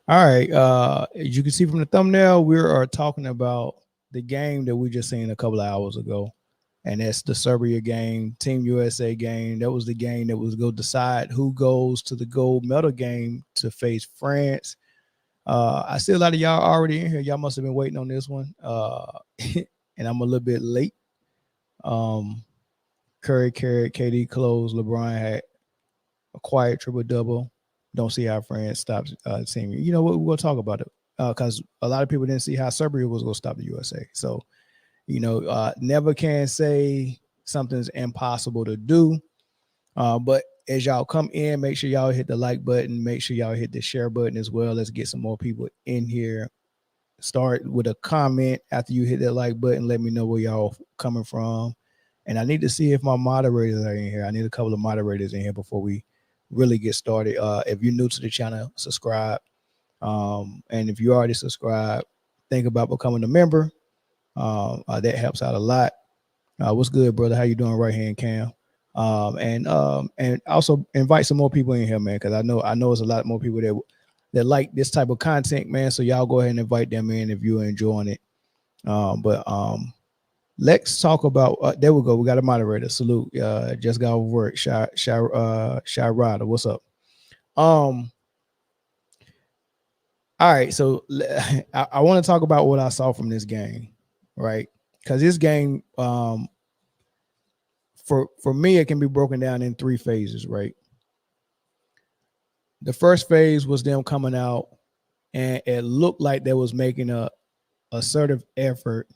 All right. As you can see from the thumbnail, we are talking about the game that we just seen a couple of hours ago. And that's the Serbia game, Team USA game. That was the game that was going to decide who goes to the gold medal game to face France. I see a lot of y'all already in here. Y'all must have been waiting on this one. And I'm a little bit late. Um, Curry carried, KD closed, LeBron had a quiet triple double. Don't see how France stops team. You know what? We're gonna talk about it because a lot of people didn't see how Serbia was gonna stop the USA. So never can say something's impossible to do. But as y'all come in, make sure y'all hit the like button. Make sure y'all hit the share button as well. Let's get some more people in here. Start with a comment after you hit that like button. Let me know where y'all coming from. And I need to see if my moderators are in here. I need a couple of moderators in here before we really get started. If you're new to the channel, subscribe. And if you already subscribed, think about becoming a member. That helps out a lot. What's good, brother? How you doing right here in Cam? And also invite some more people in here, man, because I know it's a lot more people that like this type of content, man. So y'all go ahead and invite them in if you're enjoying it. But let's talk about. There we go. We got a moderator. Salute. Just got over work. Shy Rider. What's up? All right. So I want to talk about what I saw from this game, right? Because this game, for me, it can be broken down in three phases, right? The first phase was them coming out, and it looked like they was making a assertive effort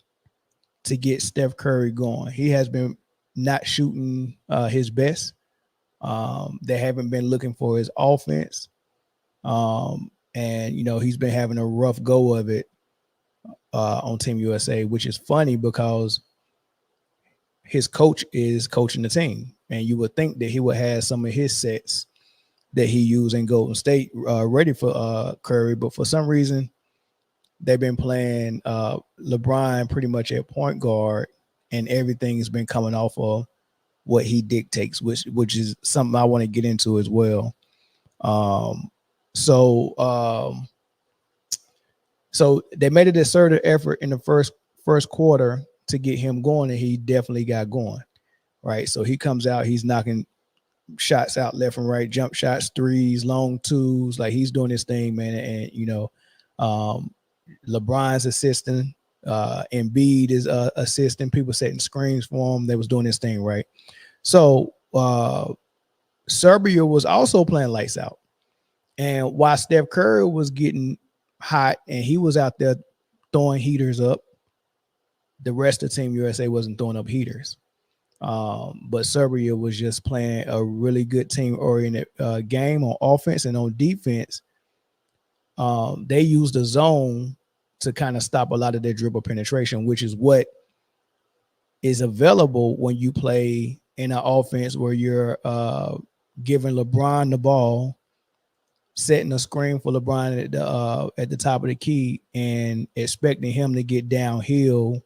to get Steph Curry going. He has been not shooting his best. They haven't been looking for his offense. And he's been having a rough go of it on Team USA, which is funny because his coach is coaching the team. And you would think that he would have some of his sets that he used in Golden State ready for Curry. But for some reason, they've been playing LeBron pretty much at point guard, and everything has been coming off of what he dictates, which is something I want to get into as well. So they made a assertive effort in the first quarter to get him going, and he definitely got going, right? So he comes out, he's knocking shots out left and right, jump shots, threes, long twos, like he's doing his thing, man. And LeBron's assisting, Embiid is assisting, people setting screens for him. They was doing this thing, right? So Serbia was also playing lights out. And while Steph Curry was getting hot and he was out there throwing heaters up, the rest of Team USA wasn't throwing up heaters. But Serbia was just playing a really good team-oriented game on offense, and on defense. They used the zone to kind of stop a lot of their dribble penetration, which is what is available when you play in an offense where you're giving LeBron the ball, setting a screen for LeBron at the top of the key, and expecting him to get downhill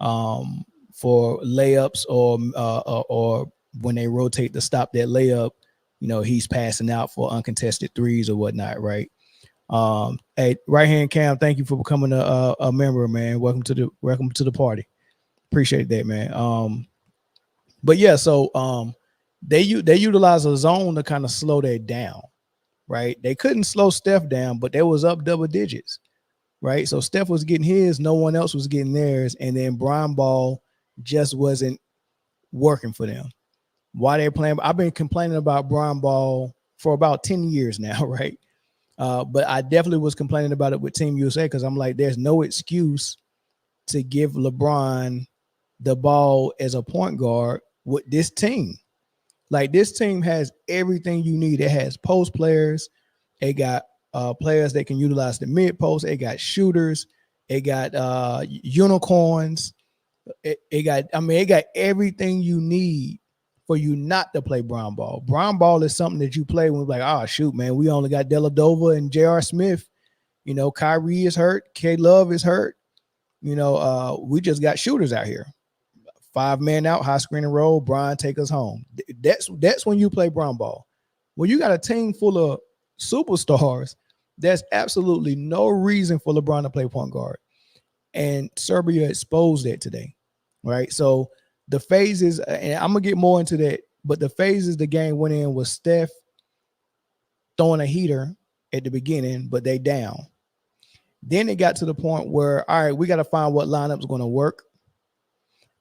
for layups or when they rotate to stop that layup, he's passing out for uncontested threes or whatnot, right? Hey, right hand Cam, thank you for becoming a member, man. Welcome to the party. Appreciate that, man. But yeah, so they utilize a zone to kind of slow that down, right? They couldn't slow Steph down, but they was up double digits, right? So Steph was getting his, no one else was getting theirs, and then Brian Ball just wasn't working for them. Why they're playing? I've been complaining about Brian Ball for about 10 years now, right? But I definitely was complaining about it with Team USA because I'm like, there's no excuse to give LeBron the ball as a point guard with this team. Like, this team has everything you need. It has post players. It got players that can utilize the mid post. It got shooters. It got unicorns. It got everything you need for you not to play brown ball. Brown ball is something that you play when it's like, oh, shoot, man, we only got Deladova and J.R. Smith. Kyrie is hurt. K-Love is hurt. We just got shooters out here. 5 men out, high screen and roll. Brian, take us home. That's when you play brown ball. When you got a team full of superstars, There's absolutely no reason for LeBron to play point guard. And Serbia exposed that today, right? So the phases, and I'm going to get more into that, but the phases the game went in was Steph throwing a heater at the beginning, but they down. Then it got to the point where, all right, we got to find what lineup's going to work.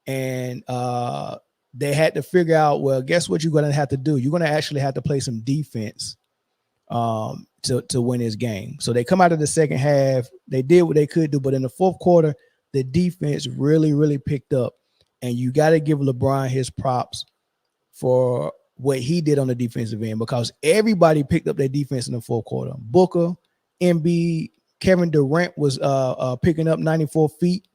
And they had to figure out, well, guess what you're going to have to do? You're going to actually have to play some defense to win this game. So they come out of the second half. They did what they could do, but in the fourth quarter, the defense really, really picked up. And you got to give LeBron his props for what he did on the defensive end, because everybody picked up their defense in the fourth quarter. Booker, Embiid, Kevin Durant was picking up 94 feet,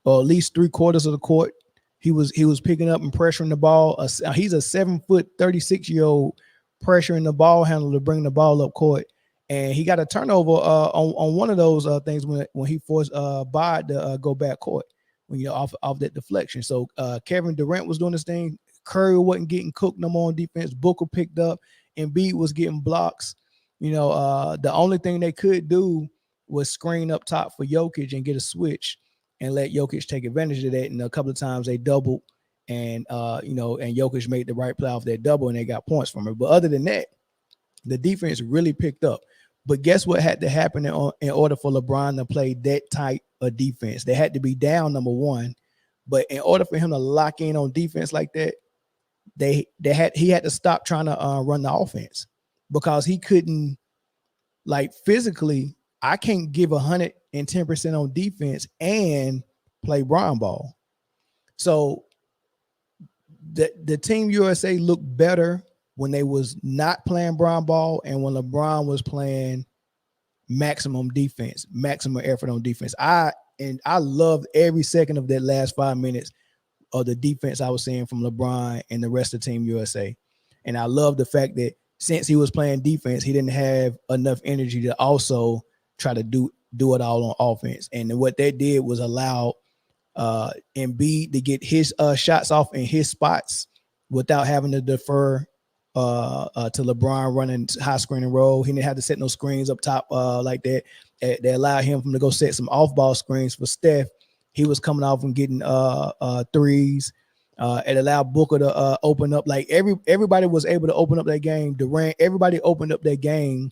or at least 3/4 of the court. He was picking up and pressuring the ball. He's a 7-foot, 36-year-old pressuring the ball handler to bring the ball up court. And he got a turnover on one of those things when he forced Bard to go back court off that deflection. So Kevin Durant was doing this thing. Curry wasn't getting cooked no more on defense. Booker picked up. Embiid was getting blocks. The only thing they could do was screen up top for Jokic and get a switch and let Jokic take advantage of that. And a couple of times they doubled, and and Jokic made the right play off that double, and they got points from it. But other than that, the defense really picked up. But guess what had to happen in order for LeBron to play that type of defense? They had to be down, number one. But in order for him to lock in on defense like that, he had to stop trying to run the offense, because he couldn't, like, physically. I can't give 110% on defense and play Bron ball. So the Team USA looked better when they was not playing Bron ball and when LeBron was playing maximum defense, maximum effort on defense. I loved every second of that last 5 minutes of the defense I was seeing from LeBron and the rest of Team USA. And I love the fact that since he was playing defense, he didn't have enough energy to also try to do it all on offense. And what that did was allow Embiid to get his shots off in his spots without having to defer to LeBron running high screen and roll. He didn't have to set no screens up top like that. They allowed him to go set some off-ball screens for Steph. He was coming off and getting threes. It allowed Booker to open up. Like everybody was able to open up that game. Durant, everybody opened up that game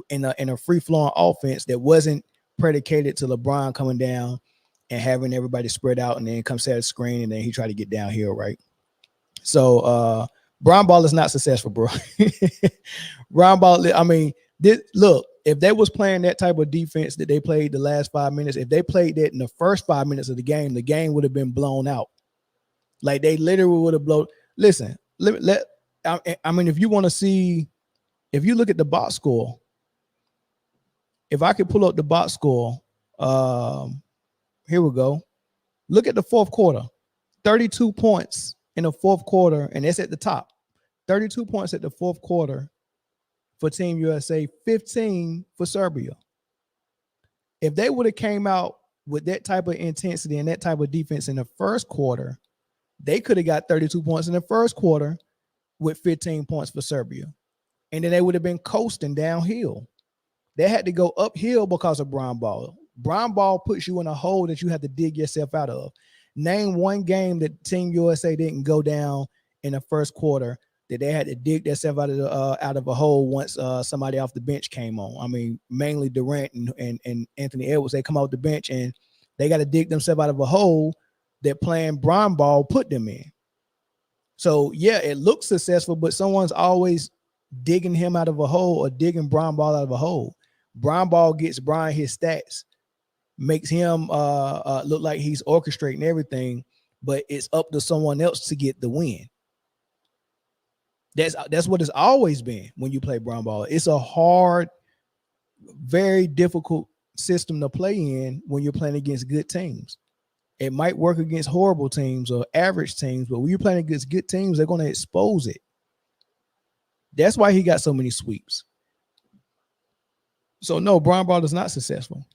in a free-flowing offense that wasn't predicated to LeBron coming down and having everybody spread out and then come set a screen and then he tried to get downhill, right? So Bron ball is not successful, bro. Bron ball, I mean, look, if they was playing that type of defense that they played the last 5 minutes, if they played that in the first 5 minutes of the game would have been blown out. Like they literally would have blown. Listen, I mean, if you want to see, if you look at the box score, if I could pull up the box score, here we go. Look at the fourth quarter, 32 points in the fourth quarter, and it's at the top. 32 points at the fourth quarter for Team USA, 15 for Serbia. If they would have came out with that type of intensity and that type of defense in the first quarter, they could have got 32 points in the first quarter with 15 points for Serbia. And then they would have been coasting downhill. They had to go uphill because of Bron ball. Bron ball puts you in a hole that you have to dig yourself out of. Name one game that Team USA didn't go down in the first quarter that they had to dig themselves out of a hole once somebody off the bench came on. I mean, mainly Durant and Anthony Edwards. They come off the bench and they got to dig themselves out of a hole that playing Bron ball put them in. So, yeah, it looks successful, but someone's always digging him out of a hole or digging Bron ball out of a hole. Bron ball gets Brian his stats, makes him look like he's orchestrating everything, but it's up to someone else to get the win. That's what it's always been when you play Bron ball. It's a hard, very difficult system to play in when you're playing against good teams. It might work against horrible teams or average teams, but when you're playing against good teams, they're going to expose it. That's why he got so many sweeps. So, no, Bron ball is not successful.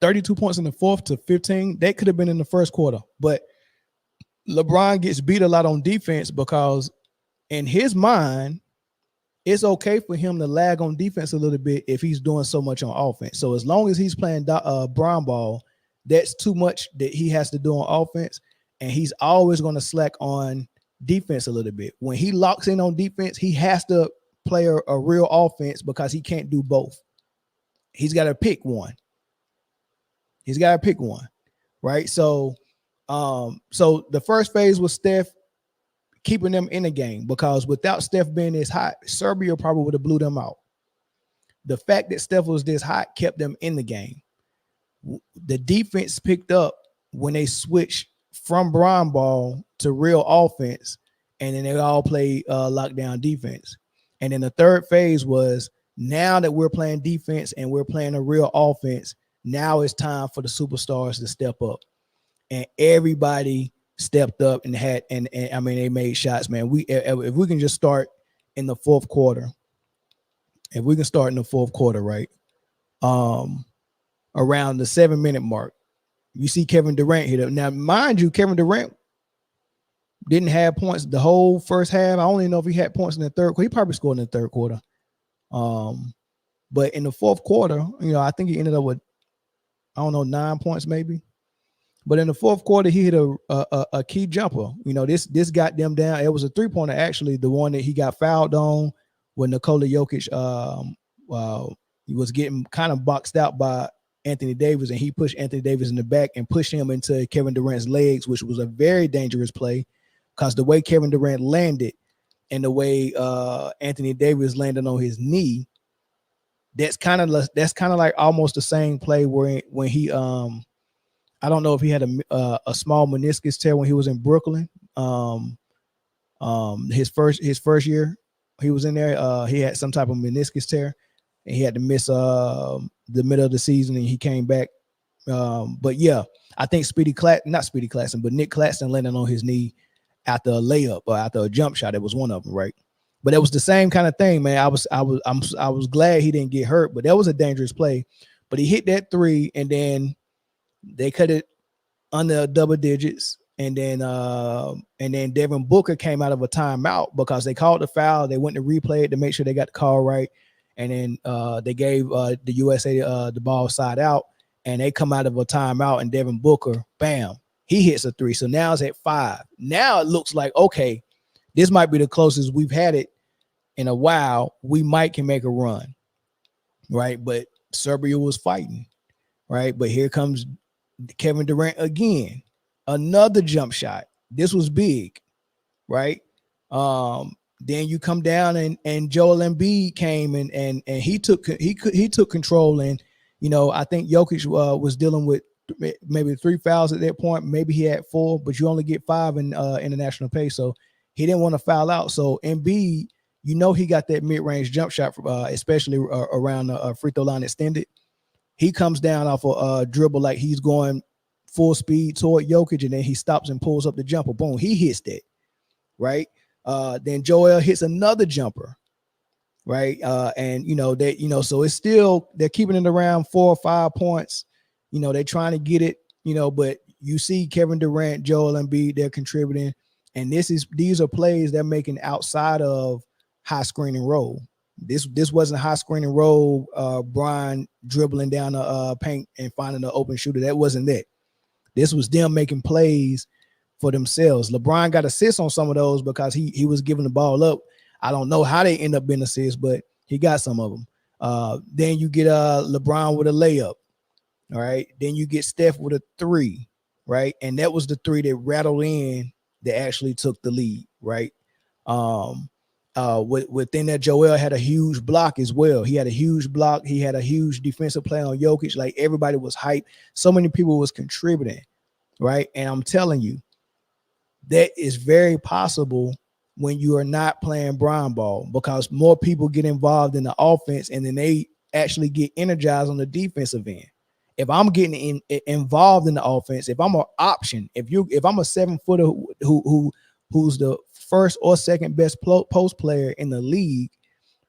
32 points in the fourth to 15. That could have been in the first quarter. But LeBron gets beat a lot on defense because in his mind, it's okay for him to lag on defense a little bit if he's doing so much on offense. So as long as he's playing brown ball, that's too much that he has to do on offense, and he's always going to slack on defense a little bit. When he locks in on defense, he has to play a real offense because he can't do both. He's got to pick one. Right? So the first phase was Steph keeping them in the game, because without Steph being this hot, Serbia probably would have blew them out. The fact that Steph was this hot kept them in the game. The defense picked up when they switched from brown ball to real offense, and then they all played lockdown defense. And then the third phase was, now that we're playing defense and we're playing a real offense, now it's time for the superstars to step up. And everybody stepped up and had, and I mean, they made shots, man. If we can just start in the fourth quarter, right? Around the 7-minute mark, you see Kevin Durant hit up. Now, mind you, Kevin Durant didn't have points the whole first half. I don't even know if he had points in the third quarter. He probably scored in the third quarter. But in the fourth quarter, I think he ended up with, 9 points maybe. But in the fourth quarter, he hit a key jumper. This got them down. It was a 3-pointer, actually, the one that he got fouled on when Nikola Jokic he was getting kind of boxed out by Anthony Davis, and he pushed Anthony Davis in the back and pushed him into Kevin Durant's legs, which was a very dangerous play, because the way Kevin Durant landed and the way Anthony Davis landed on his knee, that's kind of like almost the same play when he I don't know if he had a small meniscus tear when he was in Brooklyn. His first year he was in there, he had some type of meniscus tear, and he had to miss the middle of the season, and he came back. But yeah, I think Nick Claxton landed on his knee after a layup or after a jump shot. It was one of them, right? But it was the same kind of thing, man. I was glad he didn't get hurt, but that was a dangerous play. But he hit that three, and then they cut it under double digits, and then Devin Booker came out of a timeout because they called the foul. They went to replay it to make sure they got the call right, and then they gave the USA the ball side out, and they come out of a timeout, and Devin Booker, bam, he hits a three. So now it's at 5. Now it looks like, okay, this might be the closest we've had it in a while. We can make a run, right? But Serbia was fighting, right? But here comes Kevin Durant again, another jump shot. This was big, right? Then you come down and Joel Embiid came and he took control, and I think Jokic was dealing with maybe 3 fouls at that point. Maybe he had 4, but you only get 5 in international pay, so he didn't want to foul out. So Embiid, he got that mid-range jump shot, especially around the free throw line extended. He comes down off a dribble like he's going full speed toward Jokic, and then he stops and pulls up the jumper. Boom, he hits that, right? Then Joel hits another jumper, right? So it's still, they're keeping it around 4 or 5 points. They're trying to get it, but you see Kevin Durant, Joel Embiid, they're contributing, and these are plays they're making outside of high screen and roll. This wasn't high screen and roll, Brian dribbling down the paint and finding an open shooter. That wasn't that. This was them making plays for themselves. LeBron got assists on some of those because he was giving the ball up. I don't know how they end up being assists, but he got some of them. Then you get LeBron with a layup. All right. Then you get Steph with a 3, right? And that was the 3 that rattled in that actually took the lead, right? Within that, Joel had a huge block as well. He had a huge block. He had a huge defensive play on Jokic. Like, everybody was hyped. So many people was contributing, right? And I'm telling you, that is very possible when you are not playing brown ball, because more people get involved in the offense, and then they actually get energized on the defensive end. If I'm getting involved in the offense, if I'm an option, if I'm a 7-footer who's the first or second best post player in the league,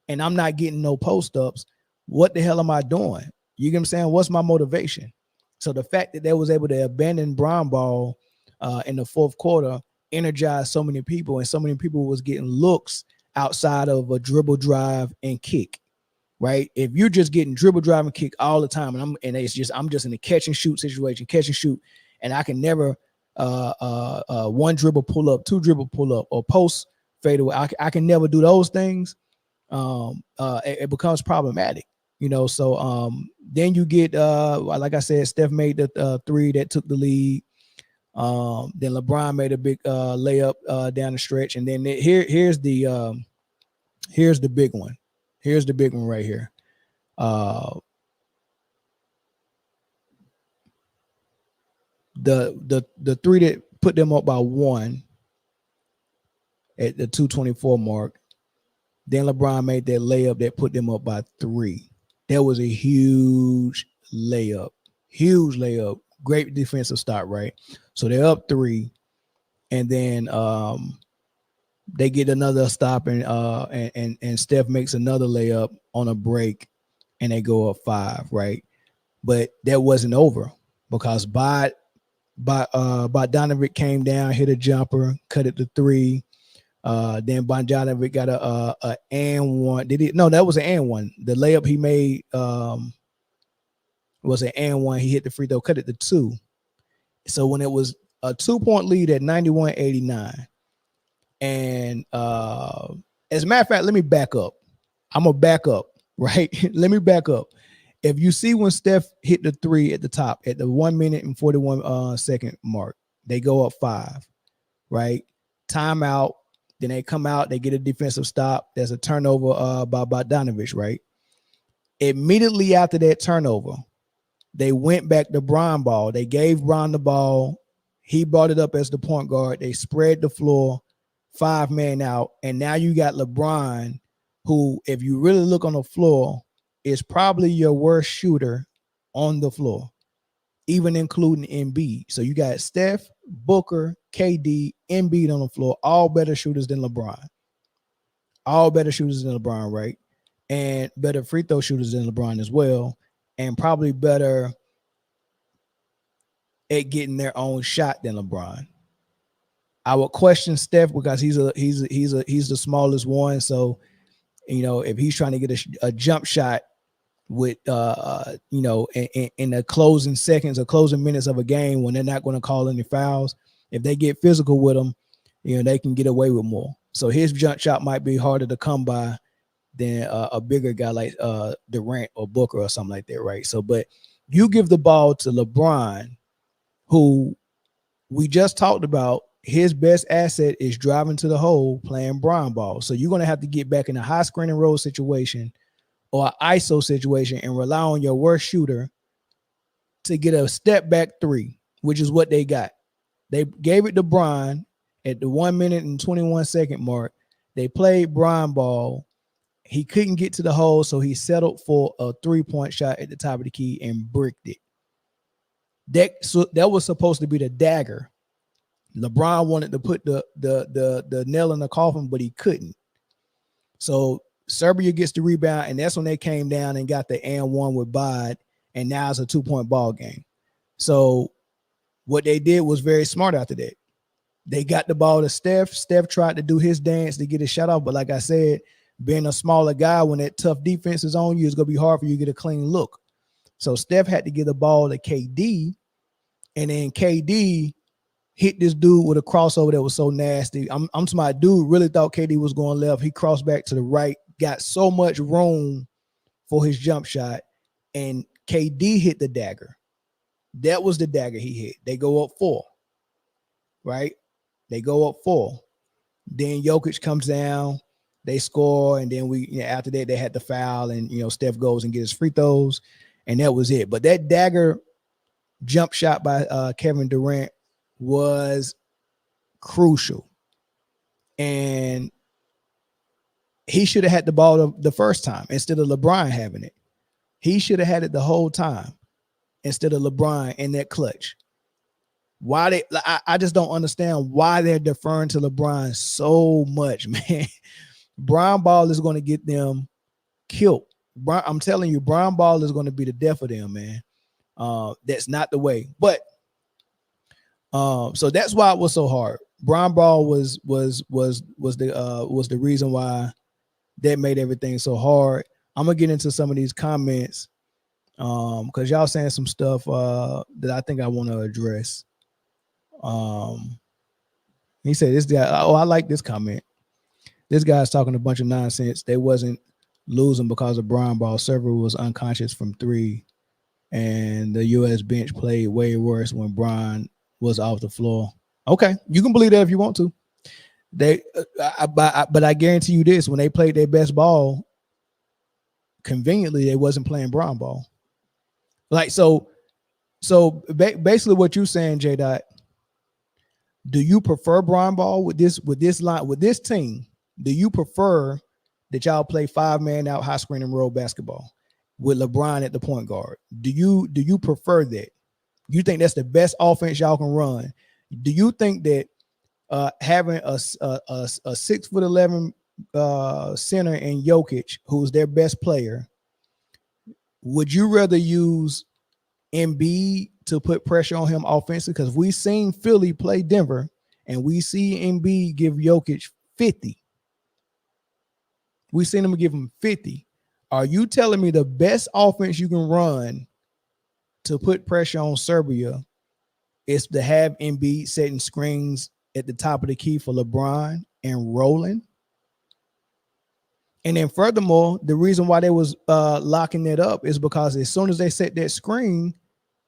and I'm not getting no post ups, what the hell am I doing? You get what I'm saying? What's my motivation? So the fact that they was able to abandon brown ball in the fourth quarter energized so many people, and so many people was getting looks outside of a dribble, drive, and kick. Right? If you're just getting dribble, drive, and kick all the time, and I'm just in a catch and shoot situation, catch and shoot, and I can never one dribble pull up, two dribble pull up, or post fade away. I can never do those things. It becomes problematic, So then you get like I said, Steph made the three that took the lead. Then LeBron made a big layup down the stretch, and then here's the big one. Here's the big one right here. The three that put them up by 1 at the 2:24 mark. Then LeBron made that layup that put them up by 3. That was a huge layup. Great defensive stop, right? So they're up 3, and then they get another stop, and Steph makes another layup on a break, and they go up 5, right? But that wasn't over because Bogdanovic came down, hit a jumper, cut it to 3. Then Bogdanovic got a and one. No, that was an and one. The layup he made was an and one. He hit the free throw, cut it to 2. So when it was a 2-point lead at 91-89, and as a matter of fact, let me back up. I'm gonna back up, right? Let me back up. If you see when Steph hit the 3 at the top at the 1 minute and 41 second mark, they go up 5, right? Timeout. Then they come out, they get a defensive stop. There's a turnover by Bogdanovic, right? Immediately after that turnover, they went back to Bron ball. They gave Bron the ball. He brought it up as the point guard. They spread the floor, 5-man out. And now you got LeBron, who, if you really look on the floor, is probably your worst shooter on the floor, even including Embiid. So you got Steph, Booker, KD, Embiid on the floor, all better shooters than LeBron. All better shooters than LeBron, right? And better free throw shooters than LeBron as well, and probably better at getting their own shot than LeBron. I would question Steph because he's the smallest one. So, if he's trying to get a jump shot with in the closing seconds or closing minutes of a game when they're not going to call any fouls, if they get physical with him, they can get away with more. So his jump shot might be harder to come by than a bigger guy like Durant or Booker or something like that, right? So, but you give the ball to LeBron, who we just talked about, his best asset is driving to the hole, playing Bron ball. So you're going to have to get back in a high screen and roll situation or an ISO situation and rely on your worst shooter to get a step back 3, which is what they got. They gave it to Bron at the 1 minute and 21 second mark. They played Bron ball. He couldn't get to the hole, so he settled for a 3-point shot at the top of the key and bricked it. That was supposed to be the dagger. LeBron wanted to put the nail in the coffin, but he couldn't. So Serbia gets the rebound, and that's when they came down and got the and one with Bod, and now it's a 2-point ball game. So what they did was very smart after that. They got the ball to Steph. Steph tried to do his dance to get his shot off, but like I said, being a smaller guy, when that tough defense is on you, it's going to be hard for you to get a clean look. So Steph had to give the ball to KD, and then KD hit this dude with a crossover that was so nasty. I'm to my dude really thought KD was going left. He crossed back to the right, got so much room for his jump shot, and KD hit the dagger. That was the dagger he hit. They go up 4, right? They go up 4. Then Jokic comes down, they score, and then after that they had the foul, and Steph goes and gets his free throws, and that was it. But that dagger jump shot by Kevin Durant was crucial, and he should have had the ball the first time instead of LeBron having it. He should have had it the whole time instead of LeBron in that clutch. Why I just don't understand why they're deferring to LeBron so much, man. Bron ball is going to get them killed. I'm telling you, Bron ball is going to be the death of them, man. That's not the way. But so that's why it was so hard. Brown ball was the reason why that made everything so hard. I'm gonna get into some of these comments because y'all saying some stuff that I think I want to address. He said this guy. Oh, I like this comment. This guy's talking a bunch of nonsense. They wasn't losing because of Brown ball. Server was unconscious from 3, and the U.S. bench played way worse when Brown was off the floor. Okay, you can believe that if you want to. But I guarantee you this: when they played their best ball, conveniently they wasn't playing Brown ball. Like so basically, what you're saying, J. Dot, do you prefer Brown ball with this team? Do you prefer that y'all play 5-man out high screen and roll basketball with LeBron at the point guard? Do you prefer that? You think that's the best offense y'all can run? Do you think that having a 6'11" center in Jokic, who's their best player, would you rather use Embiid to put pressure on him offensively? Because we seen Philly play Denver, and we see Embiid give Jokic 50. We seen him give him 50. Are you telling me the best offense you can run to put pressure on Serbia is to have Embiid setting screens at the top of the key for LeBron and rolling? And then furthermore, the reason why they was locking it up is because as soon as they set that screen,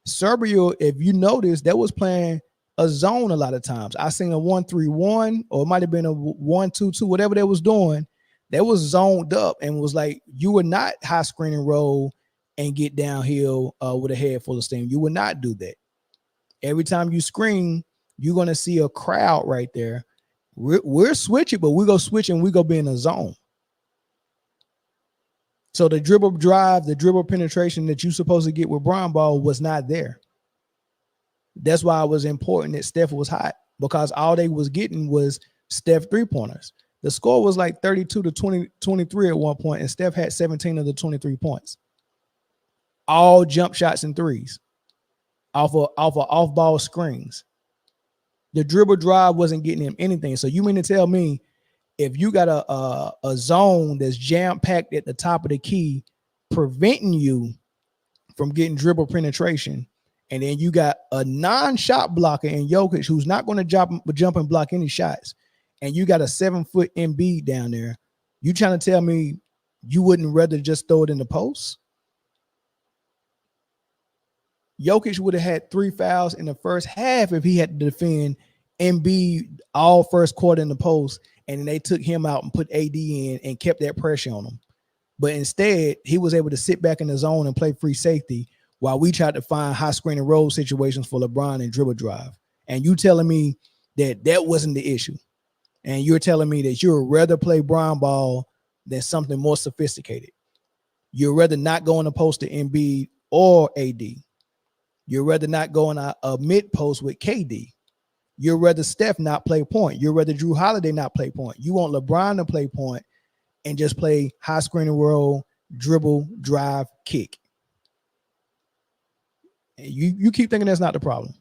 Serbia, if you notice, that was playing a zone a lot of times. I seen a 1-3-1, or it might have been a 1-2-2, whatever they was doing. That was zoned up and was like, you would not high screen and roll and get downhill with a head full of steam. You would not do that. Every time you screen, you're going to see a crowd right there. We're switching, but we go switch and we go be in a zone. So the dribble drive, the dribble penetration that you're supposed to get with Brown ball was not there. That's why it was important that Steph was hot, because all they was getting was Steph 3-pointers. The score was like 32 to 23 at one point, and Steph had 17 of the 23 points. All jump shots and threes off off-ball screens. The dribble drive wasn't getting him anything. So you mean to tell me if you got a zone that's jam-packed at the top of the key, preventing you from getting dribble penetration, and then you got a non-shot blocker in Jokic who's not going to jump and block any shots, and you got a 7-foot Embiid down there, you trying to tell me you wouldn't rather just throw it in the post? Jokic would have had 3 fouls in the first half if he had to defend Embiid all first quarter in the post, and then they took him out and put AD in and kept that pressure on him. But instead, he was able to sit back in the zone and play free safety while we tried to find high screen and roll situations for LeBron and dribble drive. And you telling me that that wasn't the issue. And you're telling me that you would rather play Brown ball than something more sophisticated. You'd rather not go in the post to Embiid or AD. You'd rather not go in a mid post with KD. You'd rather Steph not play point. You'd rather Drew Holiday not play point. You want LeBron to play point and just play high screen and roll, dribble, drive, kick. And you keep thinking that's not the problem.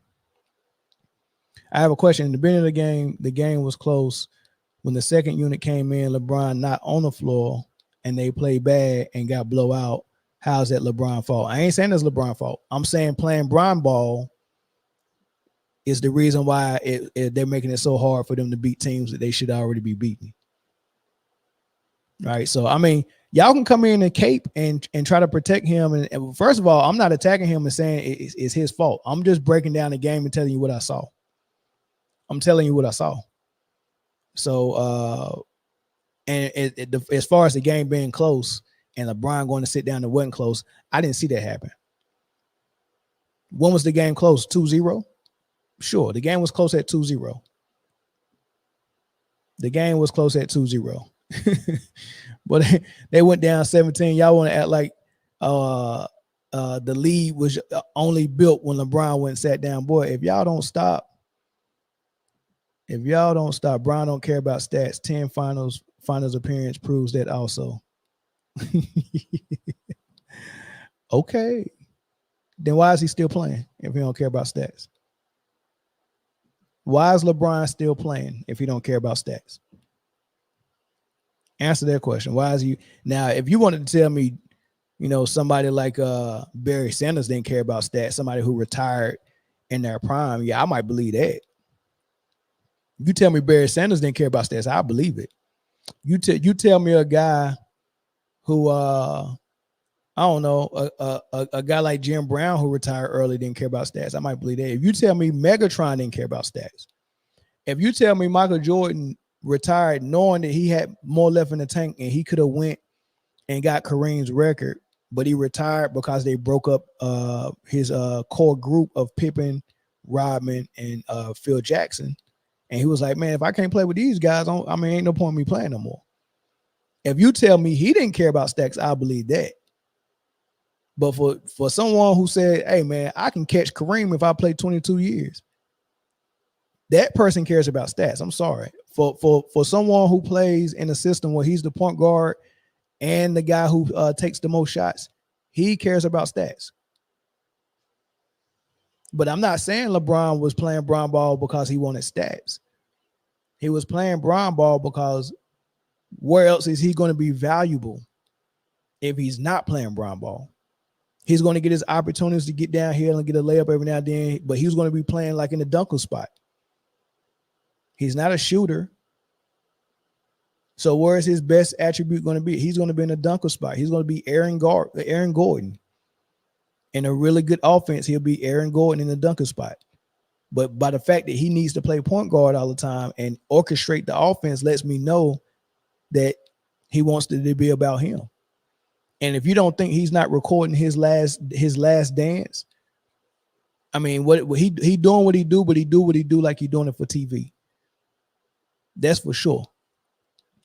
I have a question. In the beginning of the game was close. When the second unit came in, LeBron not on the floor, and they played bad and got blow out. How's that LeBron fault? I ain't saying it's LeBron fault. I'm saying playing Brown ball is the reason why they're making it so hard for them to beat teams that they should already be beating. All right. So, I mean, y'all can come in and cape and try to protect him. And first of all, I'm not attacking him and saying it's his fault. I'm just breaking down the game and telling you what I saw. I'm telling you what I saw. So, as far as the game being close and LeBron going to sit down, it wasn't close. I didn't see that happen. When was the game close? 2-0? Sure. The game was close at 2-0. The game was close at 2-0. But they went down 17. Y'all want to act like the lead was only built when LeBron went and sat down. Boy, if y'all don't stop, Brown don't care about stats. 10 finals appearance proves that also. Okay. Then why is he still playing if he don't care about stats? Why is LeBron still playing if he don't care about stats? Answer that question. Why is he now? If you wanted to tell me, somebody like Barry Sanders didn't care about stats, somebody who retired in their prime, yeah, I might believe that. You tell me Barry Sanders didn't care about stats, I believe it. You tell me a guy who I don't know, a guy like Jim Brown who retired early didn't care about stats, I might believe that. If you tell me Megatron didn't care about stats, if you tell me Michael Jordan retired knowing that he had more left in the tank and he could have went and got Kareem's record, but he retired because they broke up his core group of Pippen, Rodman, and Phil Jackson. And he was like, man, if I can't play with these guys, ain't no point in me playing no more. If you tell me he didn't care about stats, I believe that. But for someone who said, hey, man, I can catch Kareem if I play 22 years, that person cares about stats. I'm sorry. For someone who plays in a system where he's the point guard and the guy who takes the most shots, he cares about stats. But I'm not saying LeBron was playing Bron ball because he wanted stats. He was playing Bron ball because where else is he going to be valuable if he's not playing Bron ball? He's going to get his opportunities to get down here and get a layup every now and then, but he's going to be playing like in the dunker spot. He's not a shooter. So where is his best attribute going to be? He's going to be in a dunker spot. He's going to be Aaron Gordon. In a really good offense, he'll be Aaron Gordon in the dunker spot. But by the fact that he needs to play point guard all the time and orchestrate the offense lets me know that he wants it to be about him. And if you don't think he's not recording his last dance, I mean, what he doing what he do, but he do what he do like he's doing it for TV. That's for sure.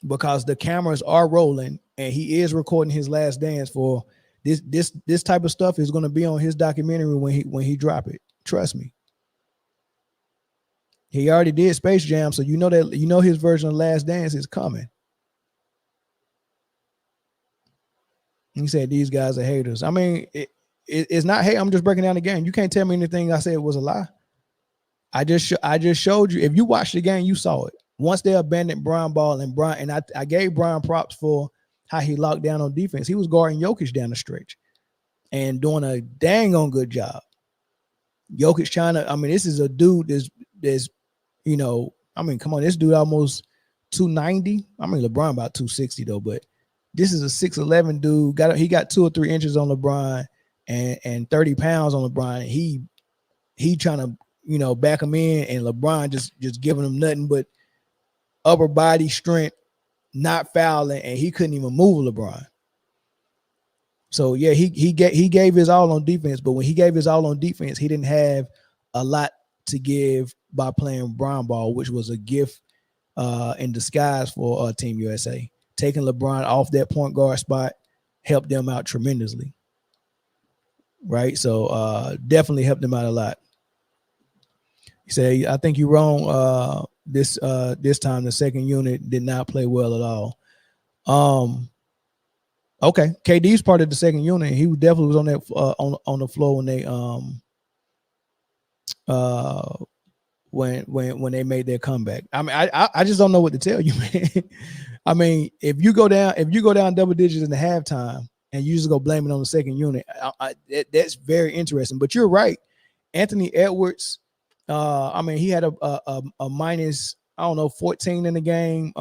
Because the cameras are rolling and he is recording his last dance for this type of stuff is going to be on his documentary when he drop it. Trust me. He already did Space Jam, so his version of Last Dance is coming. He said these guys are haters. I mean, it's not hate. I'm just breaking down the game. You can't tell me anything I said was a lie. I just showed you. If you watched the game, you saw it. Once they abandoned Bron ball and I gave Bron props for how he locked down on defense. He was guarding Jokic down the stretch and doing a dang on good job. Jokic trying to, this is a dude that's come on, this dude almost 290. LeBron about 260 though, but this is a 6'11 dude. He got 2 or 3 inches on LeBron and 30 pounds on LeBron. And he trying to, back him in, and LeBron just giving him nothing but upper body strength, not fouling, and he couldn't even move LeBron. So yeah, he gave his all on defense, but when he gave his all on defense, he didn't have a lot to give by playing Bron ball, which was a gift in disguise for Team USA. Taking LeBron off that point guard spot helped them out tremendously. Right? So definitely helped them out a lot. You say, I think you're wrong. This time the second unit did not play well at all. Okay, KD's part of the second unit. He definitely was on that on the floor when they when they made their comeback. I just don't know what to tell you, man. If you go down double digits in the halftime and you just go blame it on the second unit, that's very interesting. But you're right, Anthony Edwards. He had a minus, 14 in the game.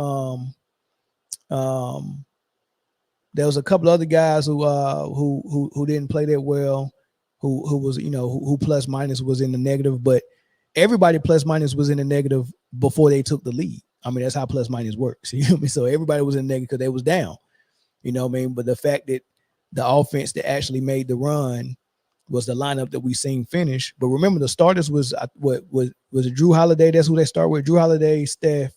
There was a couple other guys who didn't play that well, who was, who plus minus was in the negative, but everybody plus minus was in the negative before they took the lead. That's how plus minus works. You know what I mean? So everybody was in the negative because they was down. You know what I mean? But the fact that the offense that actually made the run was the lineup that we seen finish. But remember, the starters was it Drew Holiday? That's who they start with. Drew Holiday, Steph,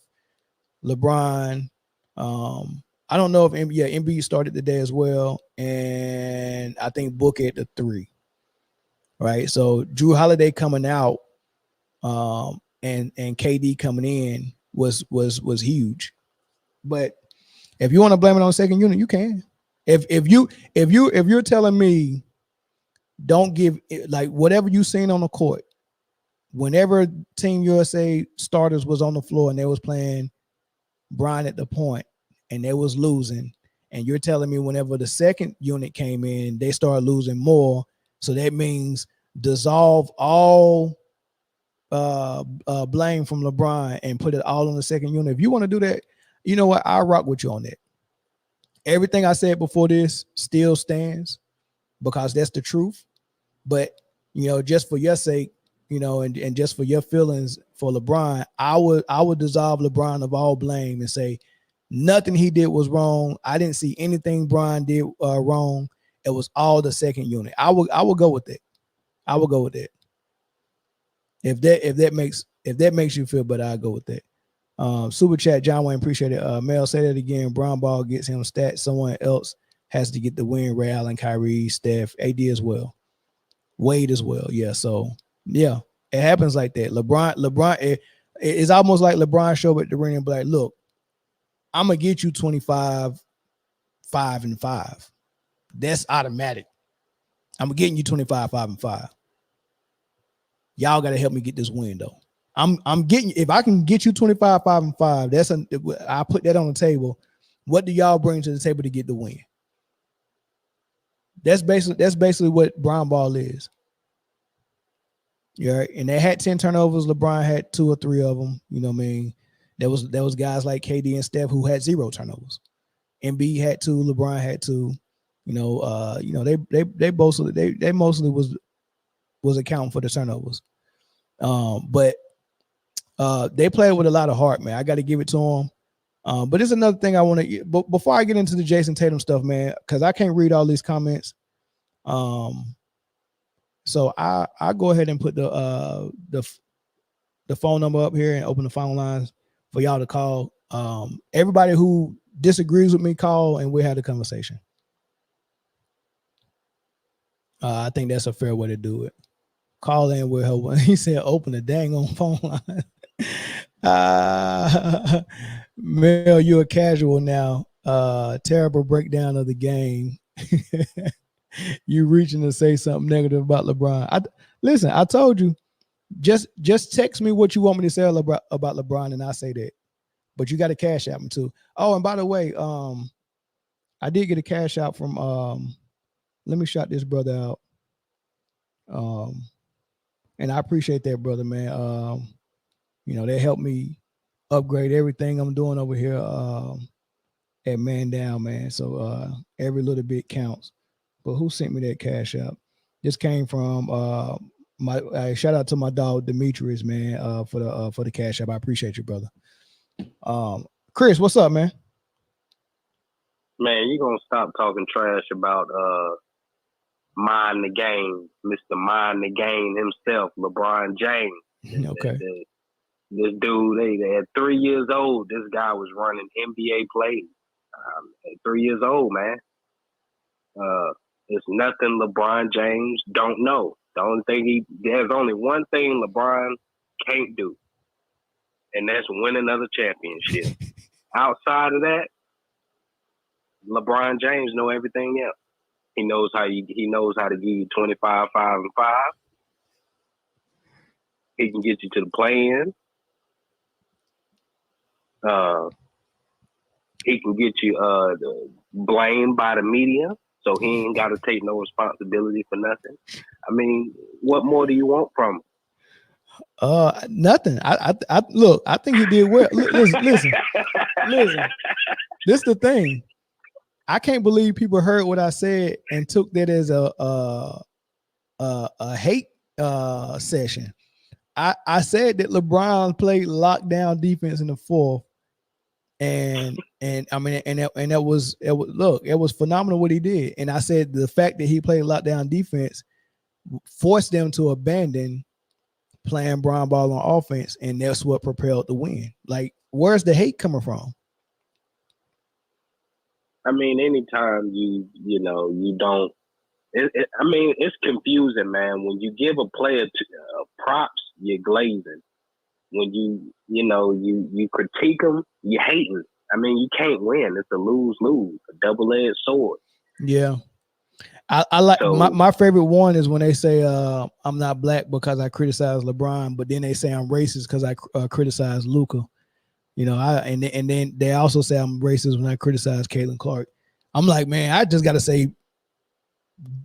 LeBron. I don't know if Embiid started today as well, and I think Book at the 3. Right, so Drew Holiday coming out, and KD coming in was huge. But if you want to blame it on second unit, you can. If you're telling me, don't give it, like whatever you seen on the court, whenever Team USA starters was on the floor and they was playing Bron at the point and they was losing, and you're telling me whenever the second unit came in, they started losing more. So that means dissolve all blame from LeBron and put it all on the second unit. If you want to do that, you know what? I'll rock with you on that. Everything I said before this still stands because that's the truth. But, just for your sake, and just for your feelings for LeBron, I would dissolve LeBron of all blame and say nothing he did was wrong. I didn't see anything Bron did wrong. It was all the second unit. I will go with it. I will go with it. If that makes you feel better, I'll go with that. Super chat, John Wayne, appreciate it. Mel, say that again. Bron Ball gets him stats. Someone else has to get the win. Ray Allen, Kyrie, Steph, AD as well. Wade as well. Yeah. So yeah, it happens like that. LeBron, it's almost like LeBron showed at the ring and be like, look, I'm gonna get you 25, 5 and 5. That's automatic. I'm getting you 25, 5 and 5. Y'all gotta help me get this win though. I'm getting, if I can get you 25, 5 and 5, I put that on the table. What do y'all bring to the table to get the win? That's basically what Bron Ball is. Yeah, and they had 10 turnovers. LeBron had 2 or 3 of them. You know what I mean? There was guys like KD and Steph who had 0 turnovers. Embiid had 2. LeBron had 2. They mostly was accounting for the turnovers. But they played with a lot of heart, man. I got to give it to them. But there's another thing I want to. Before I get into the Jason Tatum stuff, man, because I can't read all these comments. So I go ahead and put the phone number up here and open the phone lines for y'all to call. Everybody who disagrees with me, call and we'll have the conversation. I think that's a fair way to do it. Call in with her. He said, "Open the dang on phone line." Mel, you're a casual now. Terrible breakdown of the game. You reaching to say something negative about LeBron. Listen, I told you, just text me what you want me to say about LeBron, and I say that. But you got to cash out me too. Oh, and by the way, I did get a cash out from. Let me shout this brother out. And I appreciate that, brother, man. They helped me upgrade everything I'm doing over here at Man Down, man. So every little bit counts. But who sent me that cash out? This came from my shout out to my dog Demetrius, man, for the cash app. I appreciate you, brother. Chris, what's up, man? Man, you gonna stop talking trash about Mind the Game, Mr. Mind the Game himself, LeBron James. Okay. This dude, they at 3 years old, this guy was running NBA plays. At 3 years old, man. It's nothing LeBron James don't know. There's only one thing LeBron can't do, and that's win another championship. Outside of that, LeBron James know everything else. He knows how to give you 25, 5 and 5. He can get you to the play-in. He can get you blamed by the media, so he ain't got to take no responsibility for nothing. I mean, what more do you want from him? Nothing. I look. I think he did well. Listen. This is the thing. I can't believe people heard what I said and took that as a hate session. I said that LeBron played lockdown defense in the fourth, and I mean, it was phenomenal what he did. And I said the fact that he played lockdown defense forced them to abandon playing Bron Ball on offense, and that's what propelled the win. Like, where's the hate coming from? I mean, anytime you don't. It's confusing, man. When you give a player props, you're glazing. When you critique them, you're hating. I mean, you can't win. It's a lose-lose, a double-edged sword. Yeah. I like So my favorite one is when they say I'm not black because I criticize LeBron, but then they say I'm racist because I criticize Luka. You know, and then they also say I'm racist when I criticize Caitlin Clark. I'm like, man, I just got to say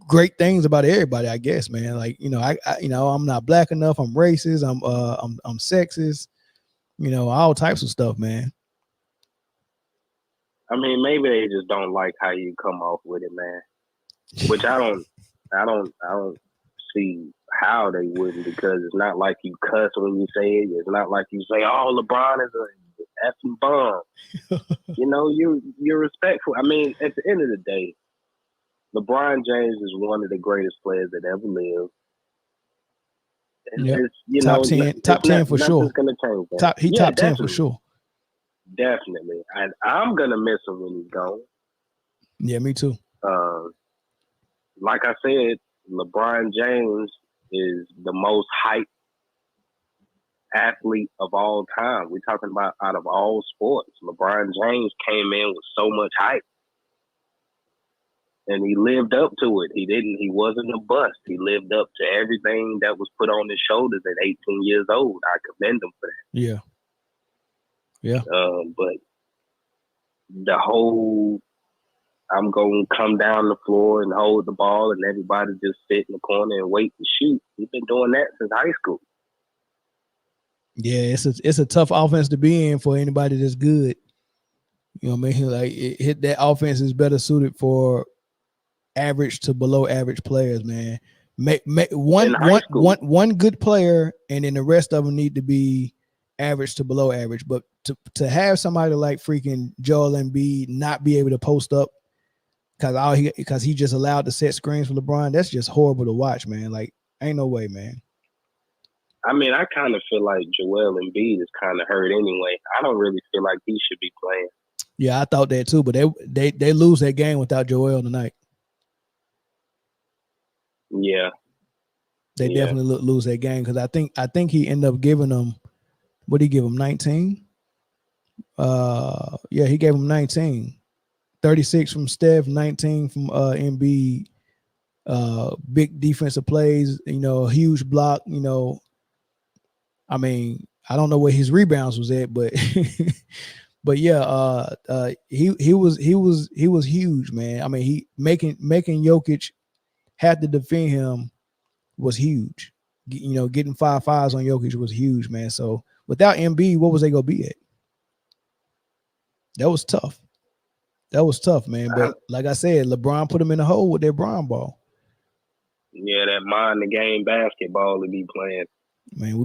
great things about everybody, I guess, man. Like, you know, I I'm not black enough. I'm racist. I'm sexist. You know, all types of stuff, man. I mean, maybe they just don't like how you come off with it, man. Which I don't see how they wouldn't, because it's not like you cuss when you say it. It's not like you say, "Oh, LeBron is a effing bum." You know, you're respectful. I mean, at the end of the day, LeBron James is one of the greatest players that ever lived. Yeah, It's, you top know, 10, it's top 10 for nothing's sure. gonna change that. Yeah, Top 10 for definitely, sure. definitely. And I'm gonna miss him when he's gone. Yeah, me too. Like I said, LeBron James is the most hyped athlete of all time. We're talking about out of all sports. LeBron James came in with so much hype, and he lived up to it. He wasn't a bust. He lived up to everything that was put on his shoulders at 18 years old. I commend him for that. Yeah. Yeah. But the whole, I'm going to come down the floor and hold the ball and everybody just sit in the corner and wait to shoot. He's been doing that since high school. Yeah, it's a tough offense to be in for anybody that's good. You know what I mean? Like that offense is better suited for average to below average players, man. One good player, and then the rest of them need to be average to below average. But to have somebody like freaking Joel Embiid not be able to post up because he just allowed to set screens for LeBron, that's just horrible to watch, man. Like, ain't no way, man. I mean, I kind of feel like Joel Embiid is kind of hurt anyway. I don't really feel like he should be playing. Yeah, I thought that too, but they lose that game without Joel tonight. Yeah, they definitely lose that game because I think he ended up giving them, what did he give them, 19? Yeah, he gave them 19. 36 from Steph, 19 from Embiid. Big defensive plays, you know, huge block, you know. I mean, I don't know where his rebounds was at, but but yeah, he was huge, man. I mean, he making Jokic had to defend him was huge. You know, getting 5 fouls on Jokic was huge, man. So without Embiid, what was they gonna be at? That was tough. That was tough, man. But like I said, LeBron put him in the hole with that Bron ball. Yeah, that mind the game basketball to be playing. Man, we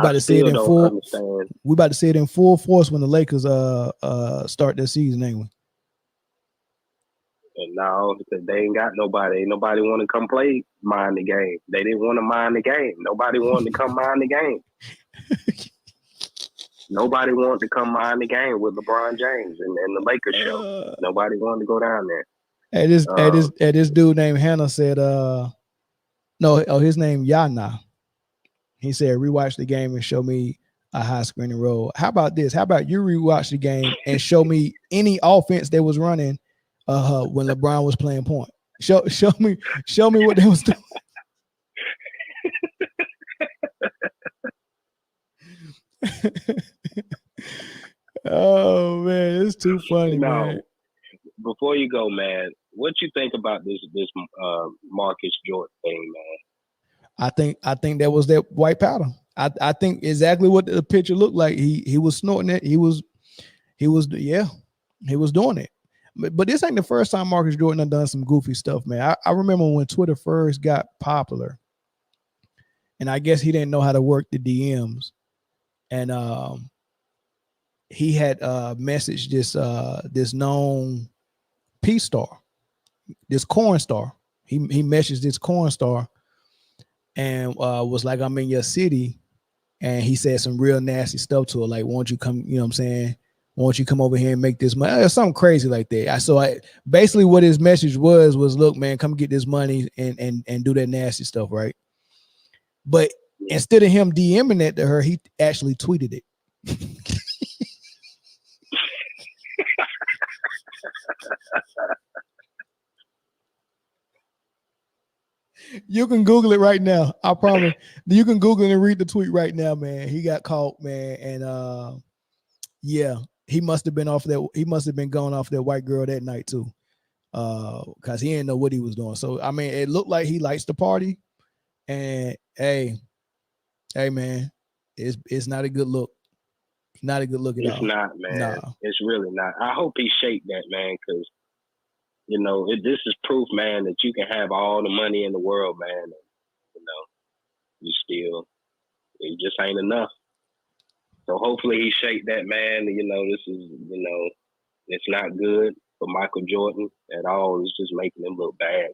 about to see it in full. Understand. We about to see it in full force when the Lakers start their season, ain't we? No, because they ain't got nobody. Ain't nobody want to come play mind the game. They didn't want to mind the game. Nobody wanted to come mind the game. Nobody wanted to come mind the game with LeBron James and the Lakers show. Nobody wanted to go down there. This dude named Hannah said, his name Yana. He said, rewatch the game and show me a high screen roll. How about this? How about you rewatch the game and show me any offense that was running when LeBron was playing point? Show me what they was doing. Oh man, it's too funny, man. Before you go, man, what you think about this Marcus Jordan thing, man? I think that was that white powder. I think exactly what the picture looked like. He was snorting it. He was doing it. But this ain't the first time Marcus Jordan done some goofy stuff, man. I remember when Twitter first got popular, and I guess he didn't know how to work the DMs, and he had messaged this known P star, this corn star. He messaged this corn star and was like, I'm in your city. And he said some real nasty stuff to her, like, won't you come, you know what I'm saying? Won't you come over here and make this money? Something crazy like that. Basically what his message was, look, man, come get this money and do that nasty stuff, right? But instead of him DMing that to her, he actually tweeted it. You can Google it right now. I promise. You can Google it and read the tweet right now, man. He got caught, man, and yeah, he must have been off that. He must have been going off that white girl that night too, because he didn't know what he was doing. So I mean, it looked like he likes to party, and hey, man, it's not a good look. Not a good look at all. It's not, man. Nah. It's really not. I hope he shake that, man, because this is proof, man, that you can have all the money in the world, man, and it just ain't enough. So hopefully he shake that, man. This is, it's not good for Michael Jordan at all. It's just making him look bad.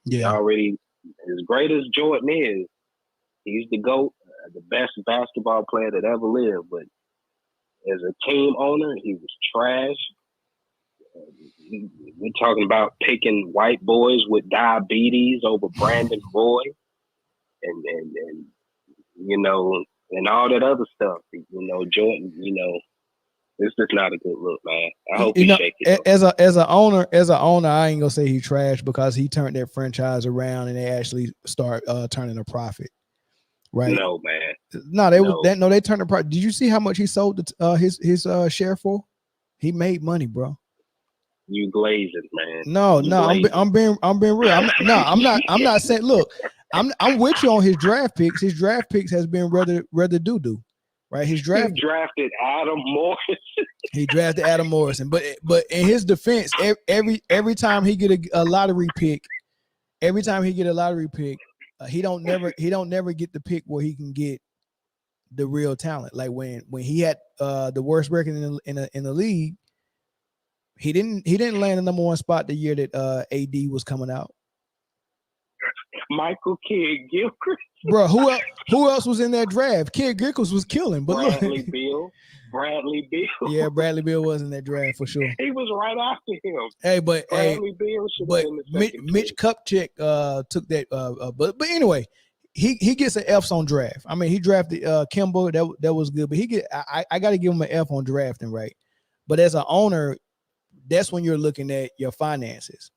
He already, as great as Jordan is, he's the GOAT, the best basketball player that ever lived. But as a team owner, he was trash. We're talking about picking white boys with diabetes over Brandon Roy, and all that other stuff. Jordan. It's just not a good look, man. I hope he shake it. As an owner, I ain't gonna say he trash because he turned that franchise around and they actually start turning a profit. Right? No, man. They turned a profit. Did you see how much he sold his share for? He made money, bro. You glazing, man. No, I'm being real. I'm not saying. Look, I'm with you on his draft picks. His draft picks has been rather doo-doo, right? He drafted Adam Morris. He drafted Adam Morrison, but in his defense, every time he get a lottery pick, he don't never get the pick where he can get the real talent. Like when he had the worst record in the league, he didn't land the number one spot the year that AD was coming out. Michael Kidd-Gilchrist. Bro, who else was in that draft? Kidd-Gilchrist was killing, but Bradley Beal. Yeah, Bradley Beal was in that draft for sure. He was right after him. Hey, but Bradley Beal should have been the second Mitch Kupchak took that. But anyway, he gets an F's on draft. I mean, he drafted Kimba. That was good, but I got to give him an F on drafting, right? But as an owner, that's when you're looking at your finances.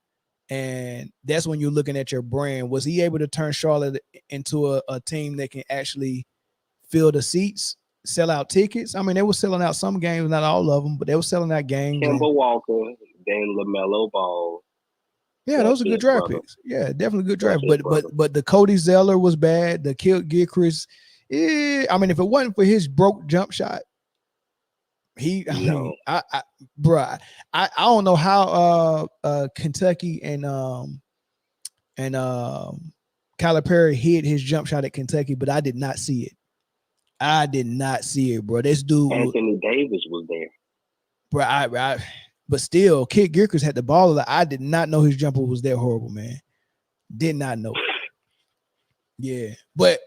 And that's when you're looking at your brand. Was he able to turn Charlotte into a team that can actually fill the seats, sell out tickets? I mean, they were selling out some games, not all of them, but they were selling out games. Kemba Walker, then LaMelo Ball. Yeah, those are good draft picks. Yeah, definitely good draft. But the Cody Zeller was bad. The Kidd-Gilchrist. I mean, if it wasn't for his broke jump shot, I don't know how Kentucky and Calipari hit his jump shot at Kentucky, but I did not see it. Bro. This dude Anthony Davis was there. Bro, but still, Kidd-Gilchrist had the ball. I did not know his jumper was that horrible, man. Did not know. Yeah, but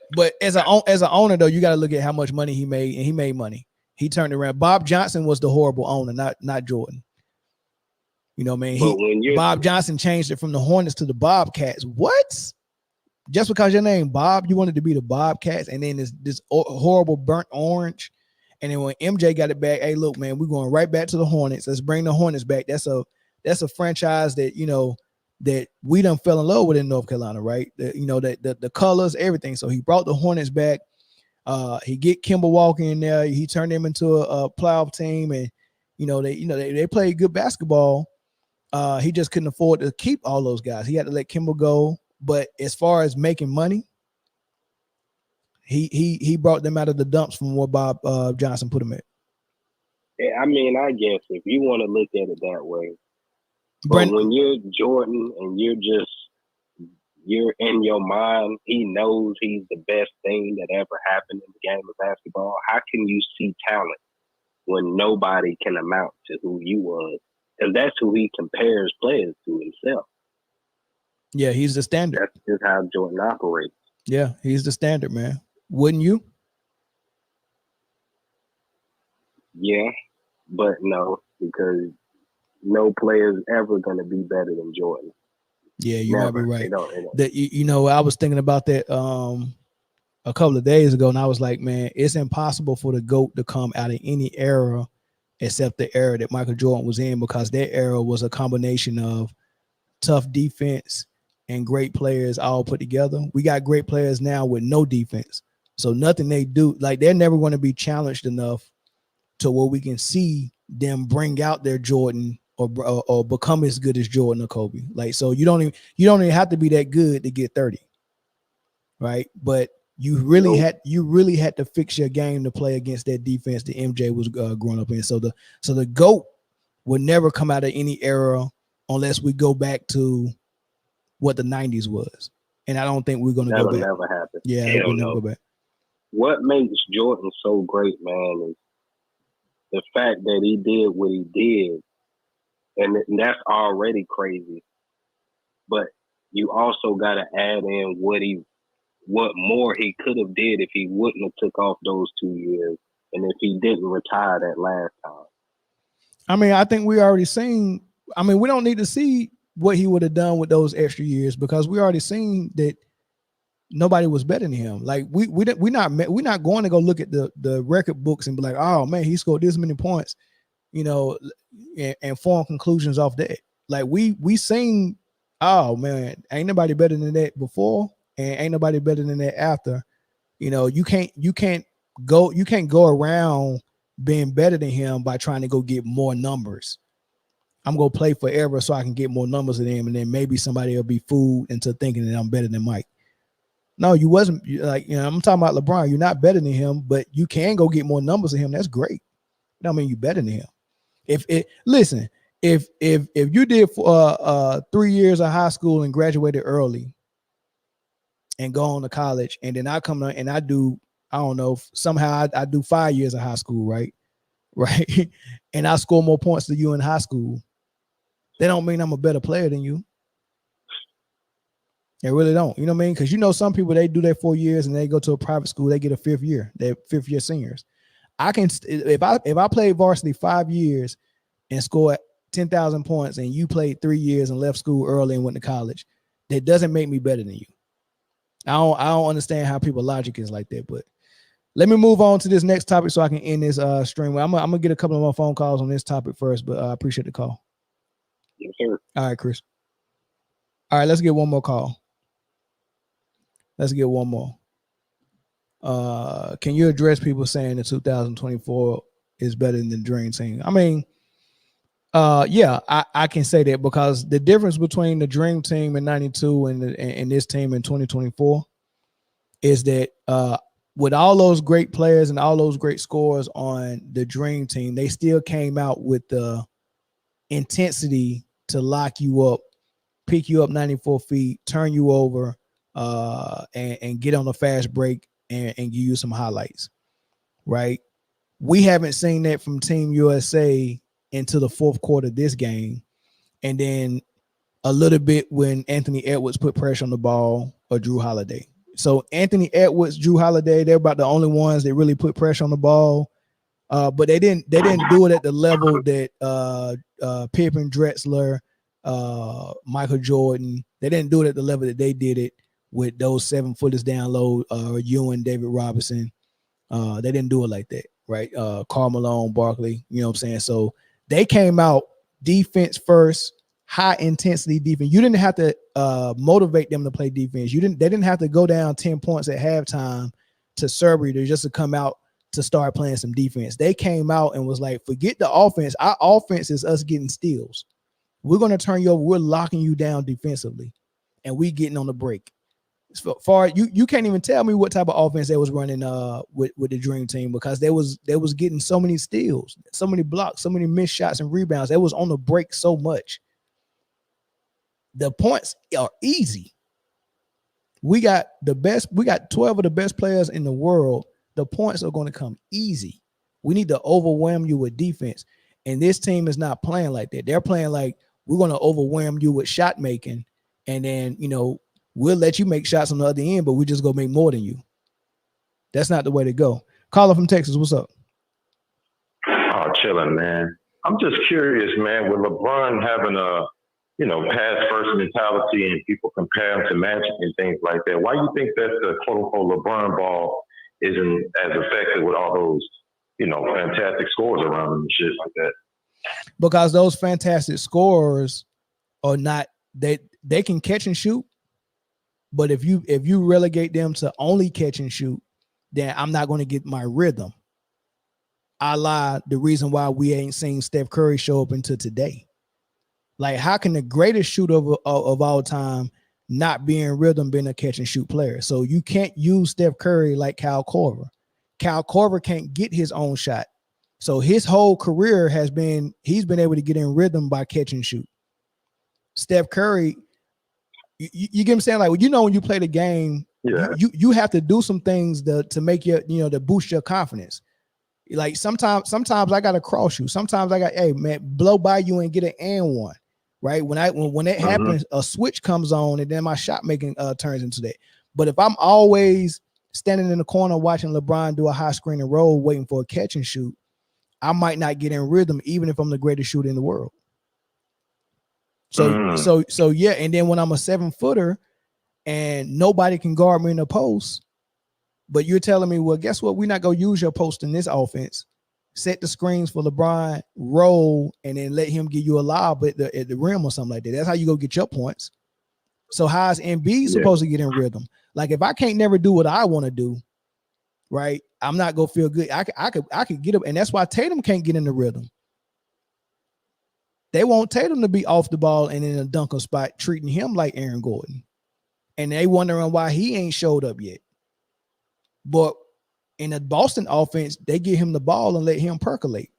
as an owner though, you got to look at how much money he made, and he made money. He turned around. Bob Johnson was the horrible owner, not Jordan. You know what I mean? Bob Johnson changed it from the Hornets to the Bobcats. What? Just because your name Bob, you wanted to be the Bobcats, and then this horrible burnt orange. And then when MJ got it back, hey, look, man, we're going right back to the Hornets. Let's bring the Hornets back. That's a franchise that that we done fell in love with in North Carolina, right? The colors, everything. So he brought the Hornets back. He get Kemba Walker in there. He turned them into a playoff team, and they played good basketball. He just couldn't afford to keep all those guys. He had to let Kemba go. But as far as making money, he brought them out of the dumps from where Bob Johnson put them at. Yeah, I mean, I guess if you want to look at it that way, but when you're Jordan and you're in your mind, he knows he's the best thing that ever happened in the game of basketball. How can you see talent when nobody can amount to who you was? Because that's who he compares players to himself. Yeah, he's the standard. That's just how Jordan operates. Yeah, he's the standard, man. Wouldn't you? Yeah, but no, because no player is ever going to be better than Jordan. Yeah, you might be right. I was thinking about that a couple of days ago, and I was like, man, it's impossible for the GOAT to come out of any era except the era that Michael Jordan was in, because that era was a combination of tough defense and great players all put together. We got great players now with no defense. So nothing they do, like they're never going to be challenged enough to where we can see them bring out their Jordan or become as good as Jordan or Kobe. Like, so you don't even have to be that good to get 30, right? But you really had to fix your game to play against that defense that MJ was growing up in. So the GOAT would never come out of any era unless we go back to what the 90s was. And I don't think we're going to go back. That'll never happen. Yeah, we'll never go back. What makes Jordan so great, man, is the fact that he did what he did. And that's already crazy. But you also got to add in what more he could have did if he wouldn't have took off those 2 years and if he didn't retire that last time. I mean, I think we already seen. I mean, we don't need to see what he would have done with those extra years because we already seen that nobody was better than him. Like we're not going to go look at the record books and be like, oh man, he scored this many points, and form conclusions off that. Like we seen, oh man, ain't nobody better than that before, and ain't nobody better than that after. You can't go around being better than him by trying to go get more numbers. I'm going to play forever so I can get more numbers than him, and then maybe somebody will be fooled into thinking that I'm better than Mike. No, you wasn't. I'm talking about LeBron. You're not better than him, but you can go get more numbers than him. That's great. I mean, you're better than him. If you did 3 years of high school and graduated early and go on to college, and then I come and I do, I don't know, somehow I do 5 years of high school, right? And I score more points than you in high school. They don't mean I'm a better player than you. They really don't. You know what I mean? Because some people, they do their 4 years and they go to a private school, they get a fifth year. They're fifth-year seniors. I can, if I played varsity 5 years and scored 10,000 points, and you played 3 years and left school early and went to college, that doesn't make me better than you. I don't understand how people logic is like that. But let me move on to this next topic so I can end this stream. I'm gonna get a couple of more phone calls on this topic first, but I appreciate the call. Yes, sir. All right, Chris. All right, let's get one more call. Let's get one more. Can you address people saying that 2024 is better than the Dream Team? I mean, yeah, I can say that because the difference between the Dream Team in 92 and this team in 2024 is that with all those great players and all those great scores on the Dream Team, they still came out with the intensity to lock you up, pick you up 94 feet, turn you over, and get on a fast break and give you some highlights, right? We haven't seen that from Team USA into the fourth quarter of this game. And then a little bit when Anthony Edwards put pressure on the ball or Drew Holiday. So Anthony Edwards, Drew Holiday, they're about the only ones that really put pressure on the ball. But they didn't do it at the level that Pippen, Drexler, Michael Jordan, they didn't do it at the level that they did it with those 7-footers down low, Ewing, David Robinson. They didn't do it like that, right? Karl Malone, Barkley, you know what I'm saying? So they came out defense first, high intensity defense. You didn't have to motivate them to play defense. They didn't have to go down 10 points at halftime to Serbia just to come out to start playing some defense. They came out and was like, forget the offense. Our offense is us getting steals. We're going to turn you over. We're locking you down defensively, and we getting on the break. As far you can't even tell me what type of offense they was running with the Dream Team, because they was getting so many steals, so many blocks, so many missed shots and rebounds. They was on the break so much. The points are easy. We got 12 of the best players in the world. The points are going to come easy. We need to overwhelm you with defense. And this team is not playing like that. They're playing like, we're going to overwhelm you with shot making. And then, we'll let you make shots on the other end, but we just going to make more than you. That's not the way to go. Caller from Texas, what's up? Oh, chilling, man. I'm just curious, man, with LeBron having a, pass first mentality and people compare him to Magic and things like that, why do you think that the quote-unquote LeBron ball isn't as effective with all those, fantastic scores around him and shit like that? Because those fantastic scorers are not, they can catch and shoot, But if you relegate them to only catch and shoot, then I'm not going to get my rhythm. I lie. The reason why we ain't seen Steph Curry show up until today. Like, how can the greatest shooter of all time not be in rhythm, being a catch and shoot player? So you can't use Steph Curry like Kyle Korver. Kyle Korver can't get his own shot. So his whole career he's been able to get in rhythm by catch and shoot. Steph Curry, you get what I'm saying? Like, when you play the game, you have to do some things to make to boost your confidence. Like sometimes I got to cross you. Sometimes I got, hey man, blow by you and get an and one. Right. When it happens, a switch comes on and then my shot making turns into that. But if I'm always standing in the corner watching LeBron do a high screen and roll, waiting for a catch and shoot, I might not get in rhythm, even if I'm the greatest shooter in the world. So yeah. And then when I'm a 7-footer and nobody can guard me in the post, but you're telling me, well, guess what? We're not going to use your post in this offense. Set the screens for LeBron, roll, and then let him give you a lob at the rim or something like that. That's how you go get your points. So how is Embiid supposed to get in rhythm? Like, if I can't never do what I want to do, right, I'm not going to feel good. I could get up, and that's why Tatum can't get in the rhythm. They want Tatum to be off the ball and in a dunker spot, treating him like Aaron Gordon. And they wondering why he ain't showed up yet. But in the Boston offense, they give him the ball and let him percolate.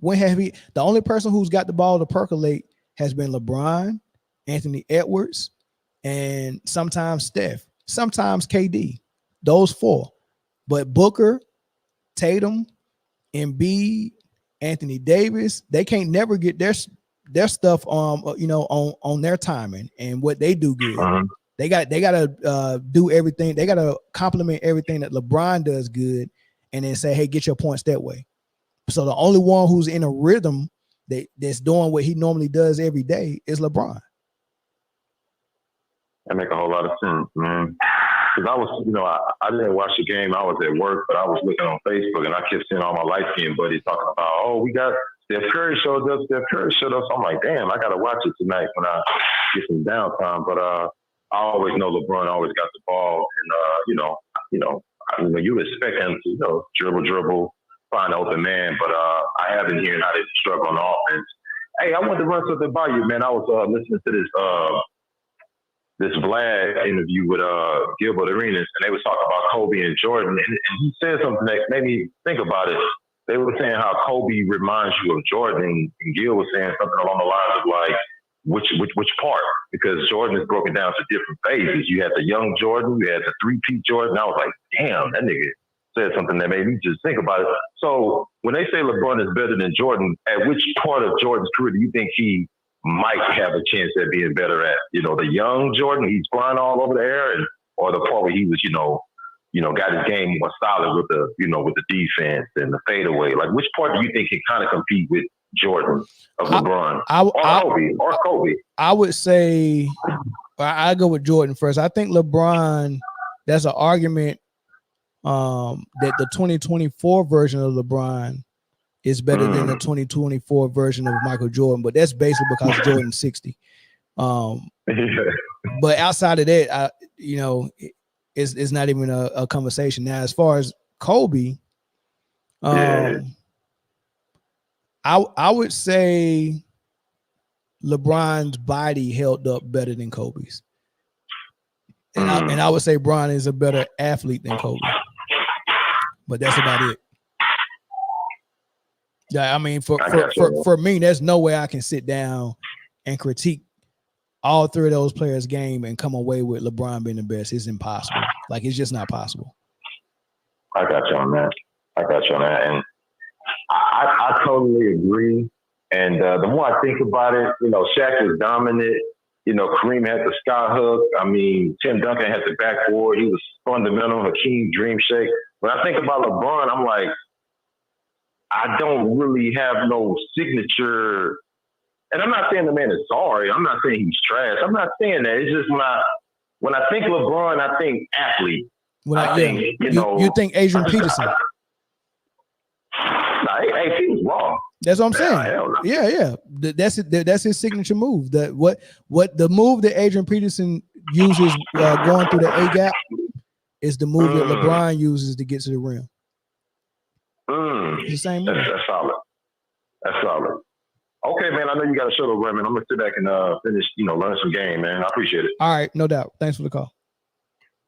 The only person who's got the ball to percolate has been LeBron, Anthony Edwards, and sometimes Steph, sometimes KD. Those four. But Booker, Tatum, Embiid, Anthony Davis, they can't never get their stuff on their timing and what they do good. They got to do everything. They got to complement everything that LeBron does good, and then say, "Hey, get your points that way." So the only one who's in a rhythm that's doing what he normally does every day is LeBron. That make a whole lot of sense, man. Because I was, I didn't watch the game. I was at work, but I was looking on Facebook, and I kept seeing all my light-skinned buddies talking about, "Oh, we got Steph Curry showed up. Steph Curry showed up." So I'm like, "Damn, I got to watch it tonight when I get some downtime." But I always know LeBron always got the ball, and you expect him to dribble, find an open man, but I haven't heard how they struggle on offense. Hey, I wanted to run something by you, man. I was listening to this Vlad interview with Gilbert Arenas, and they was talking about Kobe and Jordan, and he said something that made me think about it. They were saying how Kobe reminds you of Jordan, and Gil was saying something along the lines of like, which part? Because Jordan is broken down to different phases. You had the young Jordan, you had the 3-peat Jordan. I was like, damn, that nigga said something that made me just think about it. So when they say LeBron is better than Jordan, at which part of Jordan's career do you think he might have a chance at being better at? The young Jordan, he's flying all over the air, or the part where he was, got his game more solid with the defense and the fadeaway. Like, which part do you think can kind of compete with Jordan of LeBron or Kobe? I would say I go with Jordan first. I think LeBron, there's an argument that the 2024 version of LeBron is better than the 2024 version of Michael Jordan, but that's basically because Jordan's 60. But outside of that, it's not even a conversation. Now, as far as Kobe, I would say LeBron's body held up better than Kobe's. And I would say Bron is a better athlete than Kobe. But that's about it. Yeah, I mean, for me, there's no way I can sit down and critique all three of those players' game and come away with LeBron being the best. It's impossible. Like, it's just not possible. I got you on that. And I totally agree. And the more I think about it, Shaq was dominant. Kareem had the sky hook. I mean, Tim Duncan had the backboard. He was fundamental. Hakeem dream shake. When I think about LeBron, I'm like, I don't really have no signature. And I'm not saying the man is sorry. I'm not saying he's trash. I'm not saying that. It's just when I think LeBron, I think athlete. You think Adrian Peterson? Nah, AP was wrong. That's what I'm saying. Hell no. Yeah. That's his signature move. What the move that Adrian Peterson uses going through the A gap is the move that LeBron uses to get to the rim. It's the same move. That's solid. That's solid. Okay, man. I know you got a show to run, man. I'm gonna sit back and finish, learn some game, man. I appreciate it. All right, no doubt. Thanks for the call.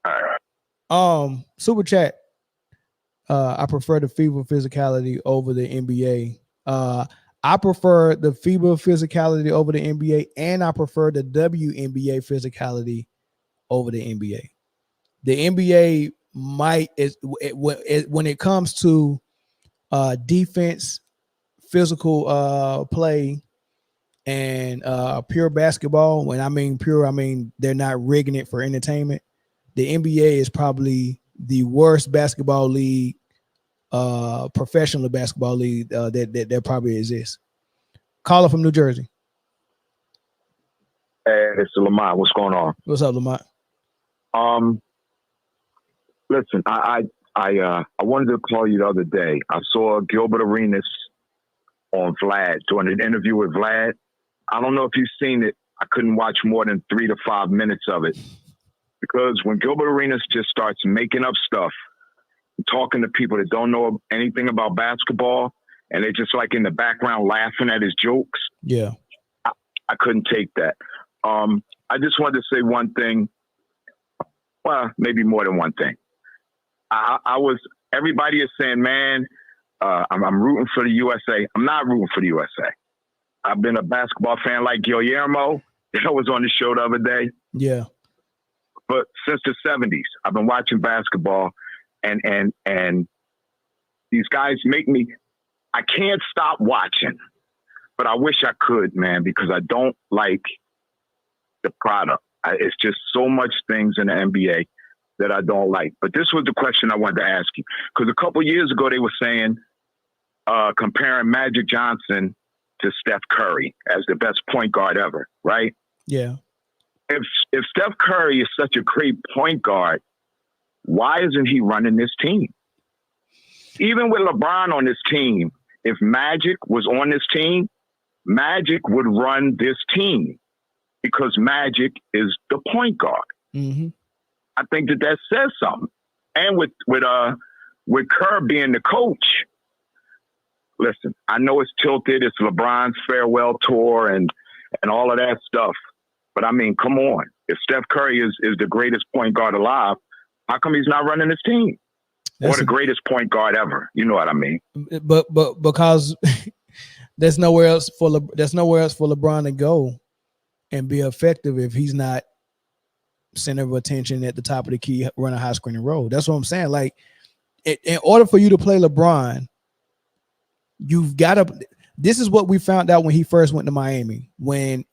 All right. Super chat. I prefer the FIBA physicality over the NBA. I prefer the FIBA physicality over the NBA, and I prefer the WNBA physicality over the NBA. The NBA when it comes to defense, physical play, and pure basketball. When I mean pure, I mean they're not rigging it for entertainment. The NBA is probably the worst basketball league, professional basketball league that probably exists. Caller from New Jersey. Hey, it's Lamont. What's going on? What's up, Lamont? Listen, I wanted to call you the other day. I saw Gilbert Arenas on Vlad doing an interview with Vlad. I don't know if you've seen it. I couldn't watch more than 3 to 5 minutes of it because when Gilbert Arenas just starts making up stuff, talking to people that don't know anything about basketball, and they're just like in the background laughing at his jokes. Yeah, I couldn't take that. I just wanted to say one thing. Well, maybe more than one thing. Everybody is saying, man, I'm rooting for the USA. I'm not rooting for the USA. I've been a basketball fan like Guillermo that was on the show the other day. Yeah. But since the 70s, I've been watching basketball and these guys make me, I can't stop watching, but I wish I could, man, because I don't like the product. It's just so much things in the NBA that I don't like. But this was the question I wanted to ask you. Because a couple years ago, they were saying, comparing Magic Johnson to Steph Curry as the best point guard ever, right? Yeah. If Steph Curry is such a great point guard, why isn't he running this team? Even with LeBron on this team, if Magic was on this team, Magic would run this team because Magic is the point guard. Mm-hmm. I think that says something. And with Kerr being the coach, listen, I know it's tilted. It's LeBron's farewell tour and all of that stuff. But I mean, come on. If Steph Curry is the greatest point guard alive, how come he's not running his team? Or the greatest point guard ever? You know what I mean? But because there's nowhere else for LeBron to go and be effective if he's not center of attention at the top of the key, running high screen and roll. That's what I'm saying. Like, in order for you to play LeBron, you've got to. This is what we found out when he first went to Miami. When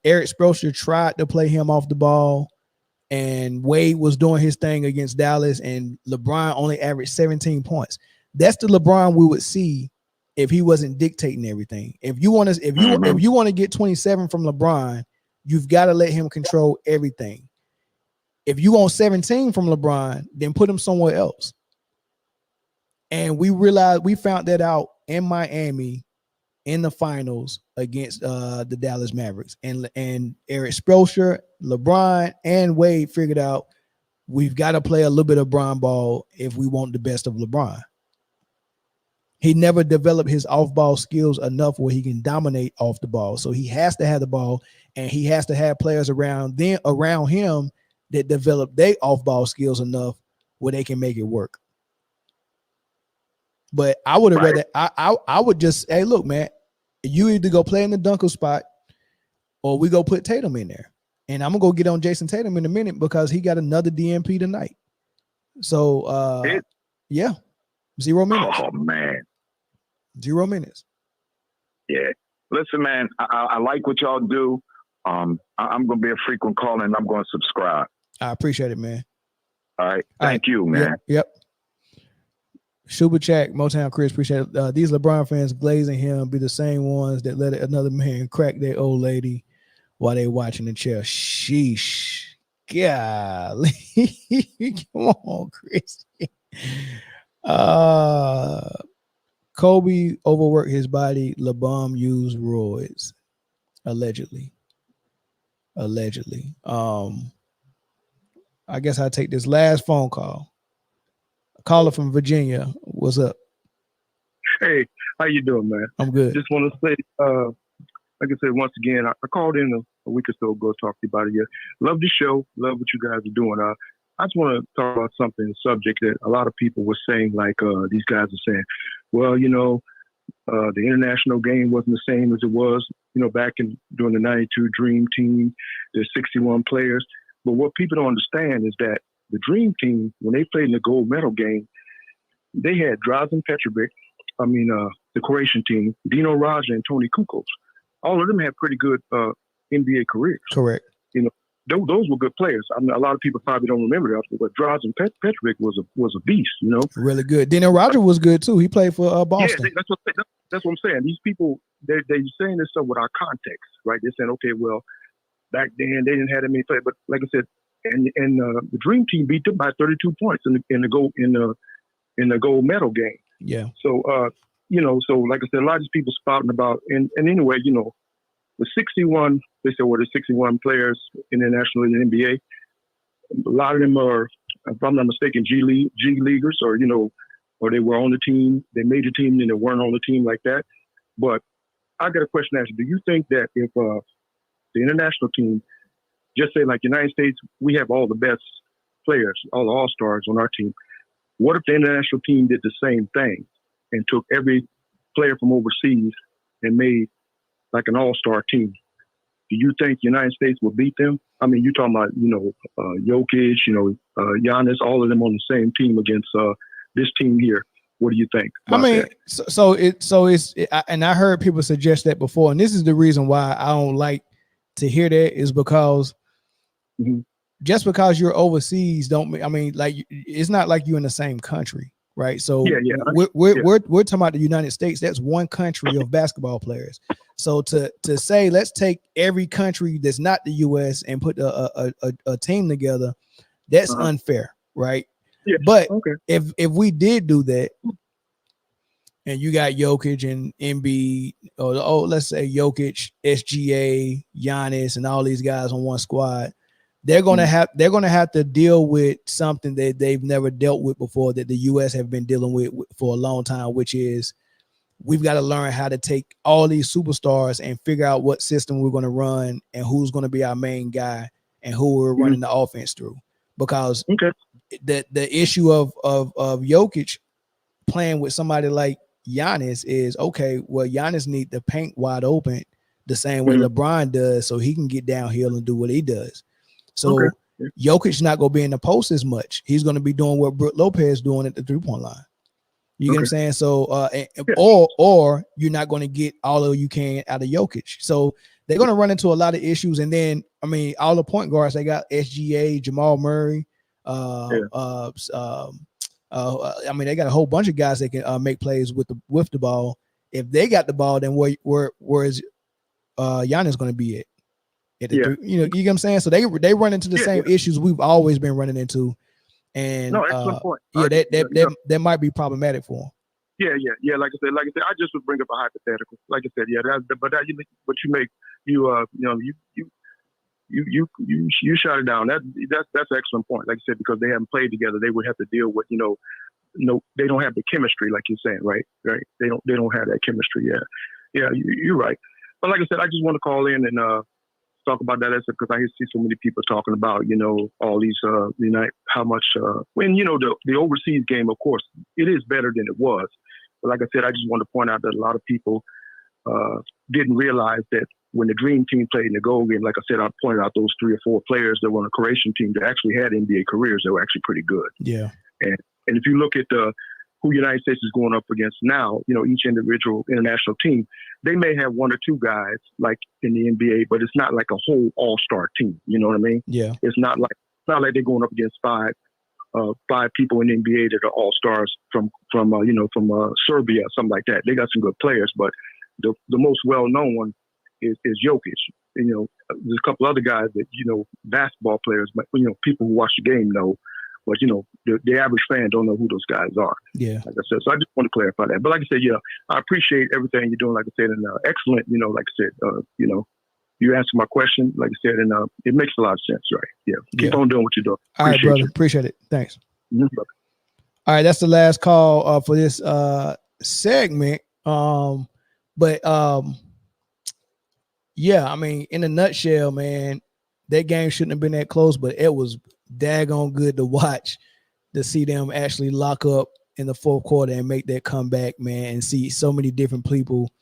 Eric Spoelstra tried to play him off the ball, and Wade was doing his thing against Dallas, and LeBron only averaged 17 points. That's the LeBron we would see if he wasn't dictating everything. If you want to get 27 from LeBron, you've got to let him control everything. If you want 17 from LeBron, then put him somewhere else. And we found that out in Miami in the finals against the Dallas Mavericks. And Eric Spoelstra, LeBron, and Wade figured out we've got to play a little bit of Bron ball if we want the best of LeBron. He never developed his off-ball skills enough where he can dominate off the ball. So he has to have the ball, and he has to have players around him that develop their off-ball skills enough where they can make it work. But I would have rather I would just, hey, look, man, you either go play in the dunker spot or we go put Tatum in there. And I'm gonna go get on Jason Tatum in a minute because he got another DNP tonight. So yeah, 0 minutes. Oh man, 0 minutes. Yeah, listen, man, I like what y'all do. I'm gonna be a frequent caller and I'm gonna subscribe. I appreciate it, man. All right, thank you, man. Yep. Super chat, Motown Chris, appreciate it. These LeBron fans glazing him be the same ones that let another man crack their old lady while they watching the chair. Sheesh. Golly. Come on, Chris. Kobe overworked his body. LeBron used roids, allegedly. I guess I'll take this last phone call. A caller from Virginia. What's up? Hey, how you doing, man? I'm good. Just want to say, like I said, once again, I called in a week or so ago to talk to you about it. Yeah, love the show. Love what you guys are doing. I just want to talk about something, a subject that a lot of people were saying, like these guys are saying, well, the international game wasn't the same as it was, back during the 92 Dream Team. There's 61 players. But what people don't understand is that the Dream Team, when they played in the gold medal game, they had Drazen Petrovic, the Croatian team, Dino Raja and Tony Kukoc. All of them had pretty good NBA careers. Correct. Those were good players. I mean, a lot of people probably don't remember that, but Drazen Petrovic was a beast. Really good. Dino Raja was good too. He played for Boston. Yeah, that's what I'm saying. These people, they're saying this stuff without context, right? They're saying, okay, well, back then they didn't have that many players, but like I said, and the Dream Team beat them by 32 points in the gold medal game. Yeah. So so like I said, a lot of these people spouting about, and anyway, the 61, they said, there's 61 players internationally in the NBA. A lot of them are, if I'm not mistaken, G leaguers, or or they were on the team, they made the team, and they weren't on the team like that. But I got a question to ask you. Do you think that if the international team, just say like United States, we have all the best players, all the all-stars on our team. What if the international team did the same thing and took every player from overseas and made like an all-star team? Do you think the United States will beat them? I mean, you're talking about, Jokic, Giannis, all of them on the same team against this team here. What do you think? And I heard people suggest that before, and this is the reason why I don't like to hear that, is because just because you're overseas it's not like you're in the same country, right? So we're talking about the United States. That's one country of basketball players. So to say let's take every country that's not the U.S. and put a team together, that's unfair, right? Yeah. But if we did do that, and you got Jokic and Embiid, or let's say Jokic, SGA, Giannis, and all these guys on one squad, they're gonna have to deal with something that they've never dealt with before, that the U.S. have been dealing with for a long time, which is we've got to learn how to take all these superstars and figure out what system we're going to run and who's going to be our main guy and who we're running the offense through. Because the issue of Jokic playing with somebody like Giannis is, okay, well, Giannis need the paint wide open the same way LeBron does, so he can get downhill and do what he does. So Jokic's not going to be in the post as much. He's going to be doing what Brook Lopez doing at the 3-point line. You get what I'm saying? So, or you're not going to get all of you can out of Jokic. So they're going to run into a lot of issues. And then, all the point guards, they got SGA, Jamal Murray. They got a whole bunch of guys that can make plays with the ball. If they got the ball, then where is Giannis going to be at? You get what I'm saying? So they run into the same issues we've always been running into. And excellent point. That might be problematic for him. Yeah. Like I said, I just would bring up a hypothetical. Like I said, you shot it down. That's an excellent point. Like I said, because they haven't played together, they would have to deal with they don't have the chemistry, like you're saying, right? Right? They don't have that chemistry. Yeah. You're right. But like I said, I just want to call in and talk about that because I see so many people talking about, all these, how much, when, the overseas game, of course, it is better than it was. But like I said, I just want to point out that a lot of people didn't realize that when the Dream Team played in the gold game, like I said, I pointed out those 3 or 4 players that were on the Croatian team that actually had NBA careers that were actually pretty good. Yeah. And if you look at who United States is going up against now, each individual international team, they may have 1 or 2 guys like in the NBA, but it's not like a whole all-star team. You know what I mean? Yeah. It's not like they're going up against 5 people in the NBA that are all-stars from Serbia, something like that. They got some good players, but the most well-known one is Jokic. There's a couple other guys that, basketball players, but people who watch the game know. But the average fan don't know who those guys are. Yeah. Like I said, so I just want to clarify that. But like I said, I appreciate everything you're doing. Like I said, and excellent. Like I said, you answered my question. Like I said, and it makes a lot of sense, right? Yeah. Keep on doing what you're doing. All right, brother. Appreciate it. Thanks. Mm-hmm. All right, that's the last call for this segment. Yeah, I mean, in a nutshell, man, that game shouldn't have been that close, but it was daggone good to watch, to see them actually lock up in the fourth quarter and make that comeback, man, and see so many different people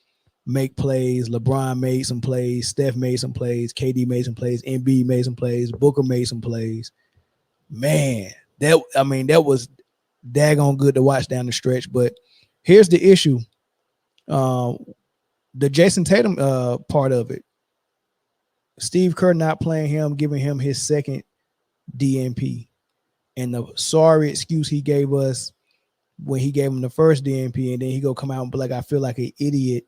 make plays. LeBron made some plays, Steph made some plays, KD made some plays, Embiid made some plays, Booker made some plays. Man, that was daggone good to watch down the stretch. But here's the issue. The Jason Tatum part of it. Steve Kerr not playing him, giving him his second DNP. And the sorry excuse he gave us when he gave him the first DNP, and then he go come out and be like, I feel like an idiot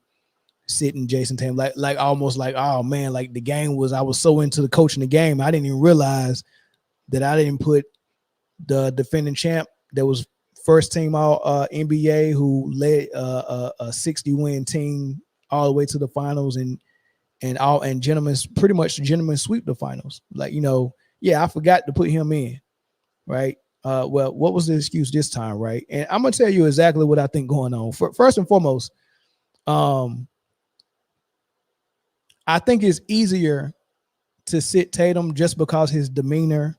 sitting Jason Tatum. Like almost like, oh man, like the game was, I was so into the coaching the game, I didn't even realize that I didn't put the defending champ that was first team all NBA, who led a 60-win team all the way to the finals and pretty much gentlemen sweep the finals. Like, I forgot to put him in, right? Well, what was the excuse this time, right? And I'm gonna tell you exactly what I think going on. First and foremost, I think it's easier to sit Tatum just because his demeanor,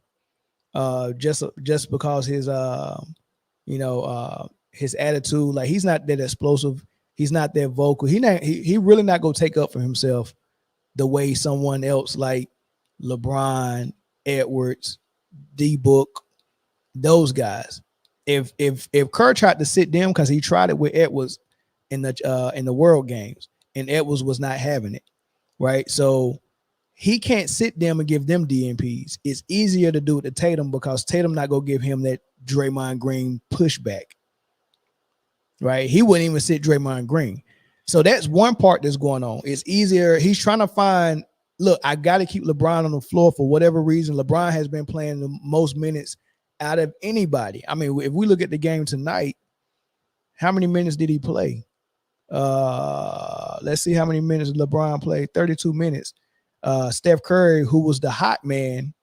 just because his his attitude. Like, he's not that explosive, he's not that vocal, he really not gonna take up for himself the way someone else like LeBron, Edwards, D-Book, those guys. If Kerr tried to sit them, because he tried it with Edwards in the World Games, and Edwards was not having it, right? So he can't sit them and give them DNPs. It's easier to do it to Tatum, because Tatum not gonna give him that Draymond Green pushback, right? He wouldn't even sit Draymond Green. So that's one part that's going on. It's easier. He's trying to find, look, I got to keep LeBron on the floor for whatever reason. LeBron has been playing the most minutes out of anybody. I mean, if we look at the game tonight, how many minutes did he play? Let's see how many minutes LeBron played. 32 minutes. Steph Curry, who was the hot man,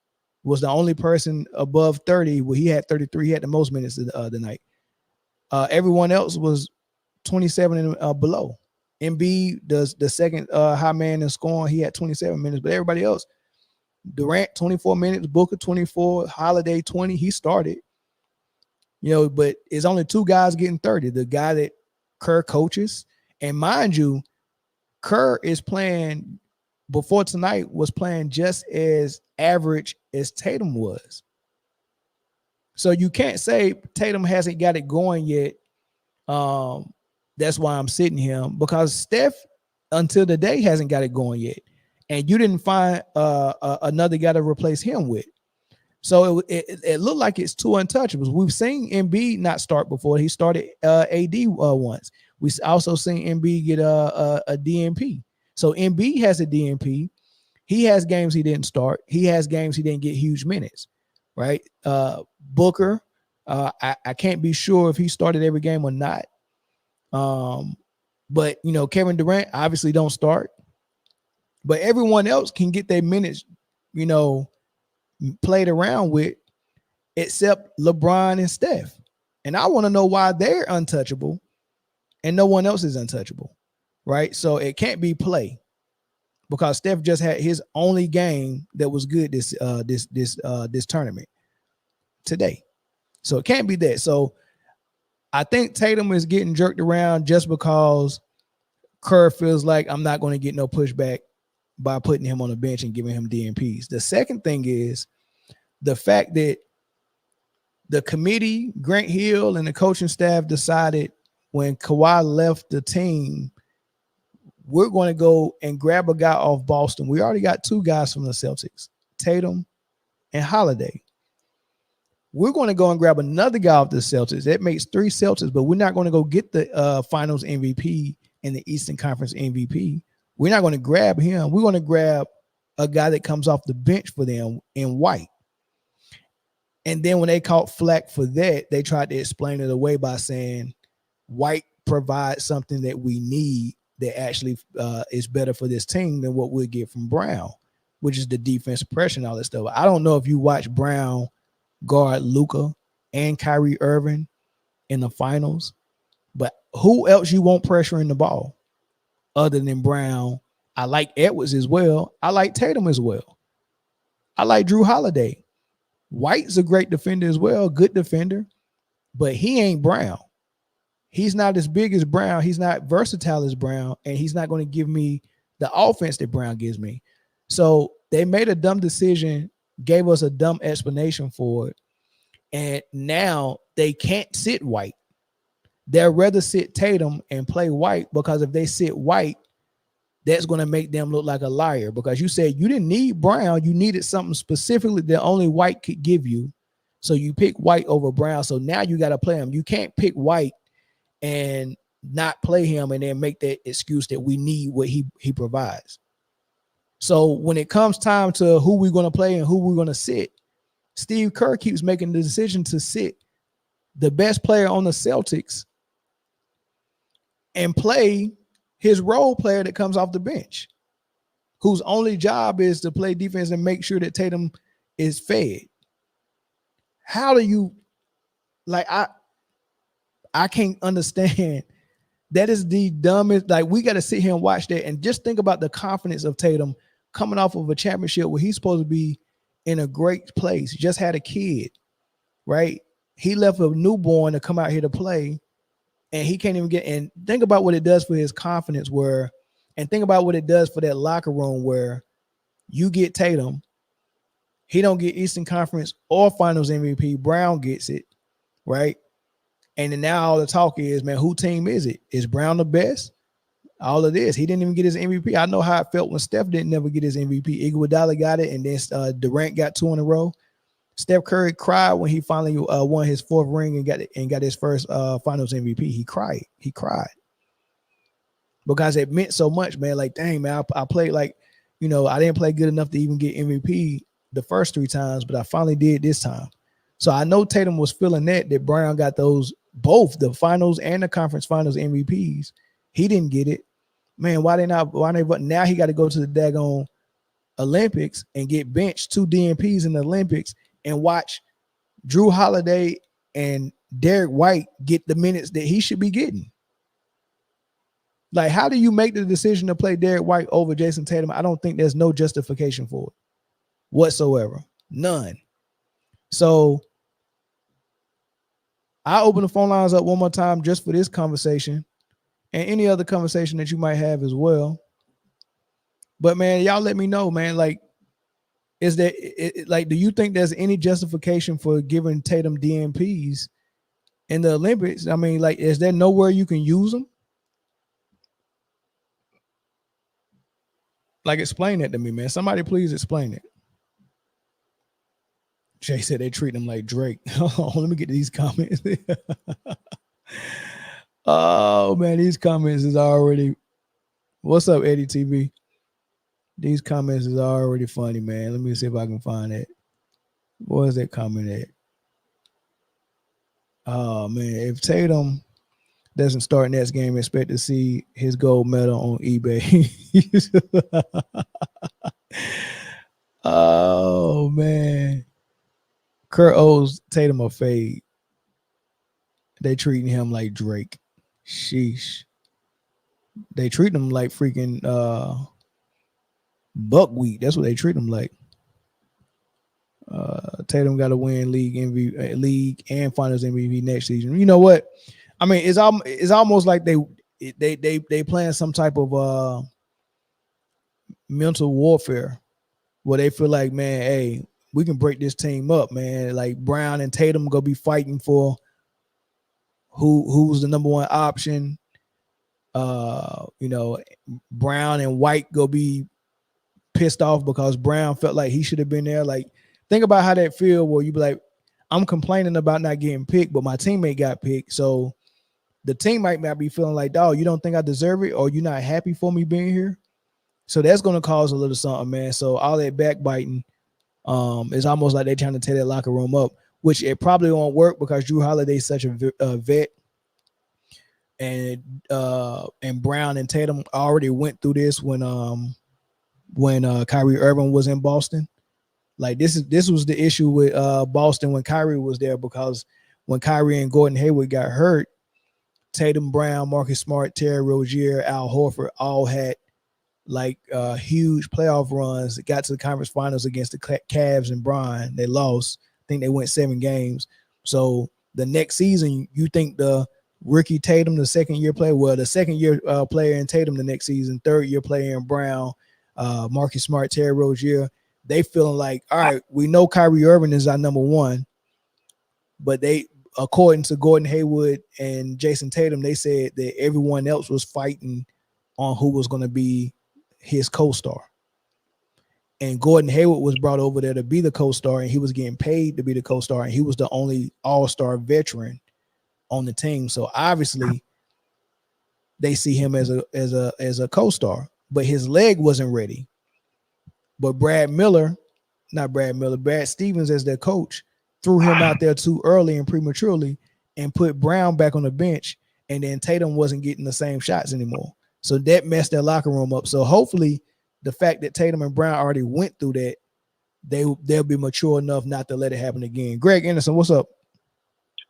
was the only person above 30. Well, he had 33. He had the most minutes the night. Everyone else was 27 and below. Embiid does the second high man in scoring. He had 27 minutes, but everybody else, Durant 24 minutes, Booker 24, Holiday 20. He started, but it's only two guys getting 30. The guy that Kerr coaches, and mind you, Kerr is playing before tonight, was playing just as average as Tatum was. So you can't say Tatum hasn't got it going yet. That's why I'm sitting him, because Steph until today hasn't got it going yet, and you didn't find another guy to replace him with. So it looked like it's two untouchables. We've seen Embiid not start before. He started AD once. We also seen Embiid get a DNP. So Embiid has a DNP. He has games he didn't start. He has games he didn't get huge minutes, right? Booker, I can't be sure if he started every game or not. But Kevin Durant obviously don't start, but everyone else can get their minutes, played around with, except LeBron and Steph. And I want to know why they're untouchable and no one else is untouchable, right? So it can't be play, because Steph just had his only game that was good this tournament today. So it can't be that. So I think Tatum is getting jerked around just because Kerr feels like I'm not going to get no pushback by putting him on the bench and giving him DNPs. The second thing is the fact that the committee, Grant Hill and the coaching staff, decided when Kawhi left the team, we're going to go and grab a guy off Boston. We already got two guys from the Celtics, Tatum and Holiday. We're going to go and grab another guy off the Celtics. That makes three Celtics, but we're not going to go get the finals MVP and the Eastern Conference MVP. We're not going to grab him. We're going to grab a guy that comes off the bench for them in White. And then when they caught flack for that, they tried to explain it away by saying White provides something that we need that actually is better for this team than what we'll get from Brown, which is the defense pressure and all that stuff. I don't know if you watch Brown guard Luka and Kyrie Irving in the finals, but who else you want pressuring the ball other than Brown? I like Edwards as well. I like Tatum as well. I like Drew Holiday. White's a great defender as well, good defender, but he ain't Brown. He's not as big as Brown. He's not versatile as Brown, and he's not going to give me the offense that Brown gives me. So they made a dumb decision, gave us a dumb explanation for it, and now they can't sit White. They'd rather sit Tatum and play White, because if they sit White, that's going to make them look like a liar, because you said you didn't need Brown. You needed something specifically that only White could give you. So you pick White over Brown. So now you got to play him. You can't pick White and not play him and then make that excuse that we need what he provides. So when it comes time to who we're going to play and who we're going to sit, Steve Kerr keeps making the decision to sit the best player on the Celtics and play his role player that comes off the bench, whose only job is to play defense and make sure that Tatum is fed. How do you, like, I can't understand. That is the dumbest. Like, we got to sit here and watch that and just think about the confidence of Tatum coming off of a championship where he's supposed to be in a great place. He just had a kid, right? He left a newborn to come out here to play, and he can't even get. And think about what it does for his confidence, and think about what it does for that locker room where you get Tatum. He don't get Eastern Conference or Finals MVP. Brown gets it, right? And then now all the talk is, man, who team is it? Is Brown the best? All of this. He didn't even get his MVP. I know how it felt when Steph didn't never get his MVP. Iguodala got it, and then Durant got 2 in a row. Steph Curry cried when he finally won his 4th ring and got his first Finals MVP. He cried. Because it meant so much, man. Like, dang, man, I played like, I didn't play good enough to even get MVP the first 3 times, but I finally did this time. So I know Tatum was feeling that Brown got those, both the finals and the conference finals MVPs. He didn't get it. Man, why they now he got to go to the daggone Olympics and get benched 2 DNPs in the Olympics and watch Drew Holiday and Derek White get the minutes that he should be getting. Like, how do you make the decision to play Derek White over Jason Tatum? I don't think there's no justification for it whatsoever. None. So I open the phone lines up one more time just for this conversation and any other conversation that you might have as well. But, man, y'all let me know, man. Like, is there, do you think there's any justification for giving Tatum DNPs in the Olympics? I mean, like, is there nowhere you can use them? Like, explain that to me, man. Somebody please explain it. Jay said they treat him like Drake. Oh, let me get to these comments. Oh, man, these comments is already. What's up, Eddie TV? These comments is already funny, man. Let me see if I can find it. Where's that comment at? Oh, man, if Tatum doesn't start next game, expect to see his gold medal on eBay. Oh, man. Kurt owes Tatum a fade. They treating him like Drake. Sheesh. They treat him like freaking buckwheat. That's what they treat him like. Tatum got to win league and Finals MVP next season. You know what? I mean, it's almost like they playing some type of mental warfare where they feel like, man, hey, we can break this team up, man. Like, Brown and Tatum gonna be fighting for who's the number 1 option. Brown and White go be pissed off because Brown felt like he should have been there. Like, think about how that feel where you be like, I'm complaining about not getting picked, but my teammate got picked. So the team might not be feeling like, dog, you don't think I deserve it, or you're not happy for me being here. So that's going to cause a little something, man. So all that backbiting is almost like they're trying to tear that locker room up. which it probably won't work because Drew Holiday's such a vet. And Brown and Tatum already went through this when Kyrie Irving was in Boston. Like this was the issue with Boston when Kyrie was there, because when Kyrie and Gordon Hayward got hurt, Tatum, Brown, Marcus Smart, Terry Rozier, Al Horford all had like huge playoff runs. It got to the conference finals against the Cavs and Bron. They lost. I think they went 7 games. So the next season, you think the rookie Tatum, the second-year player, the second-year player in Tatum the next season, third-year player in Brown, Marcus Smart, Terry Rozier, they feeling like, all right, we know Kyrie Irving is our number one, but they, according to Gordon Hayward and Jason Tatum, they said that everyone else was fighting on who was going to be his co-star. And Gordon Hayward was brought over there to be the co-star, and he was getting paid to be the co-star, and he was the only all-star veteran on the team. So obviously they see him as a co-star, but his leg wasn't ready. But Brad Stevens as their coach threw him out there too early and prematurely and put Brown back on the bench, and then Tatum wasn't getting the same shots anymore. So that messed their locker room up. So hopefully the fact that Tatum and Brown already went through that, they'll be mature enough not to let it happen again. Greg Anderson, what's up?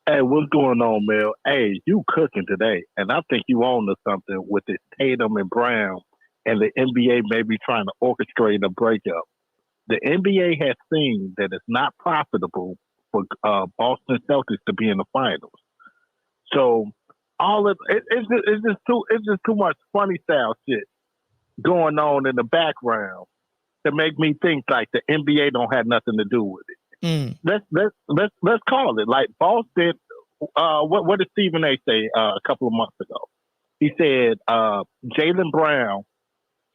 Hey, what's going on, Mel? Hey, you cooking today, and I think you own to something with this Tatum and Brown, and the NBA may be trying to orchestrate a breakup. The NBA has seen that it's not profitable for Boston Celtics to be in the finals. So it's just too much funny style shit going on in the background to make me think like the NBA don't have nothing to do with it. Let's call it like Boston. What did Stephen A. say a couple of months ago? He said Jaylen Brown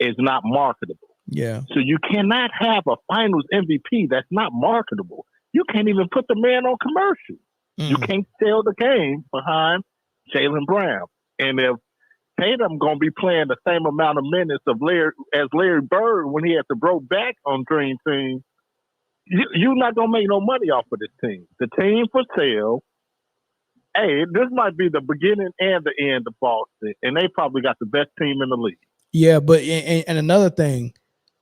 is not marketable. Yeah. So you cannot have a Finals MVP that's not marketable. You can't even put the man on commercial. You can't sell the game behind Jaylen Brown. And if Tatum gonna be playing the same amount of minutes of Larry Bird when he had the broke back on Dream Team, you're not gonna make no money off of this team. The team for sale. Hey, this might be the beginning and the end of Boston, and they probably got the best team in the league. Yeah, but and another thing,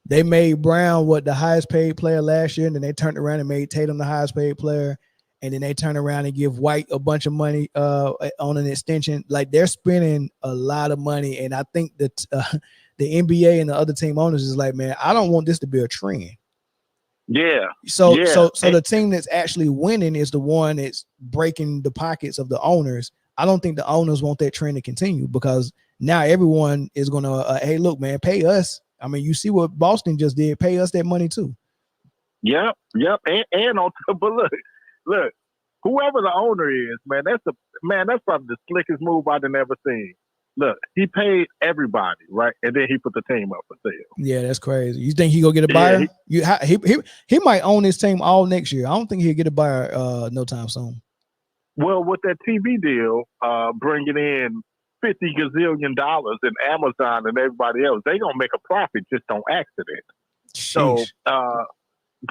they made Brown the highest paid player last year, and then they turned around and made Tatum the highest paid player, and then they turned around and give White a bunch of money on an extension. Like they're spending a lot of money, and I think that the NBA and the other team owners is like, man, I don't want this to be a trend. Yeah. So the team that's actually winning is the one that's breaking the pockets of the owners. I don't think the owners want that trend to continue, because now everyone is going to, hey, look, man, pay us. I mean, you see what Boston just did. Pay us that money too. Yep. And on top, but look, whoever the owner is, man, that's probably the slickest move I've ever seen. Look, he paid everybody, right? And then he put the team up for sale. Yeah, that's crazy. You think he gonna get a buyer? Yeah, he might own his team all next year. I don't think he'll get a buyer no time soon. Well, with that TV deal, bringing in $50 gazillion and Amazon and everybody else, they gonna make a profit just on accident. Sheesh.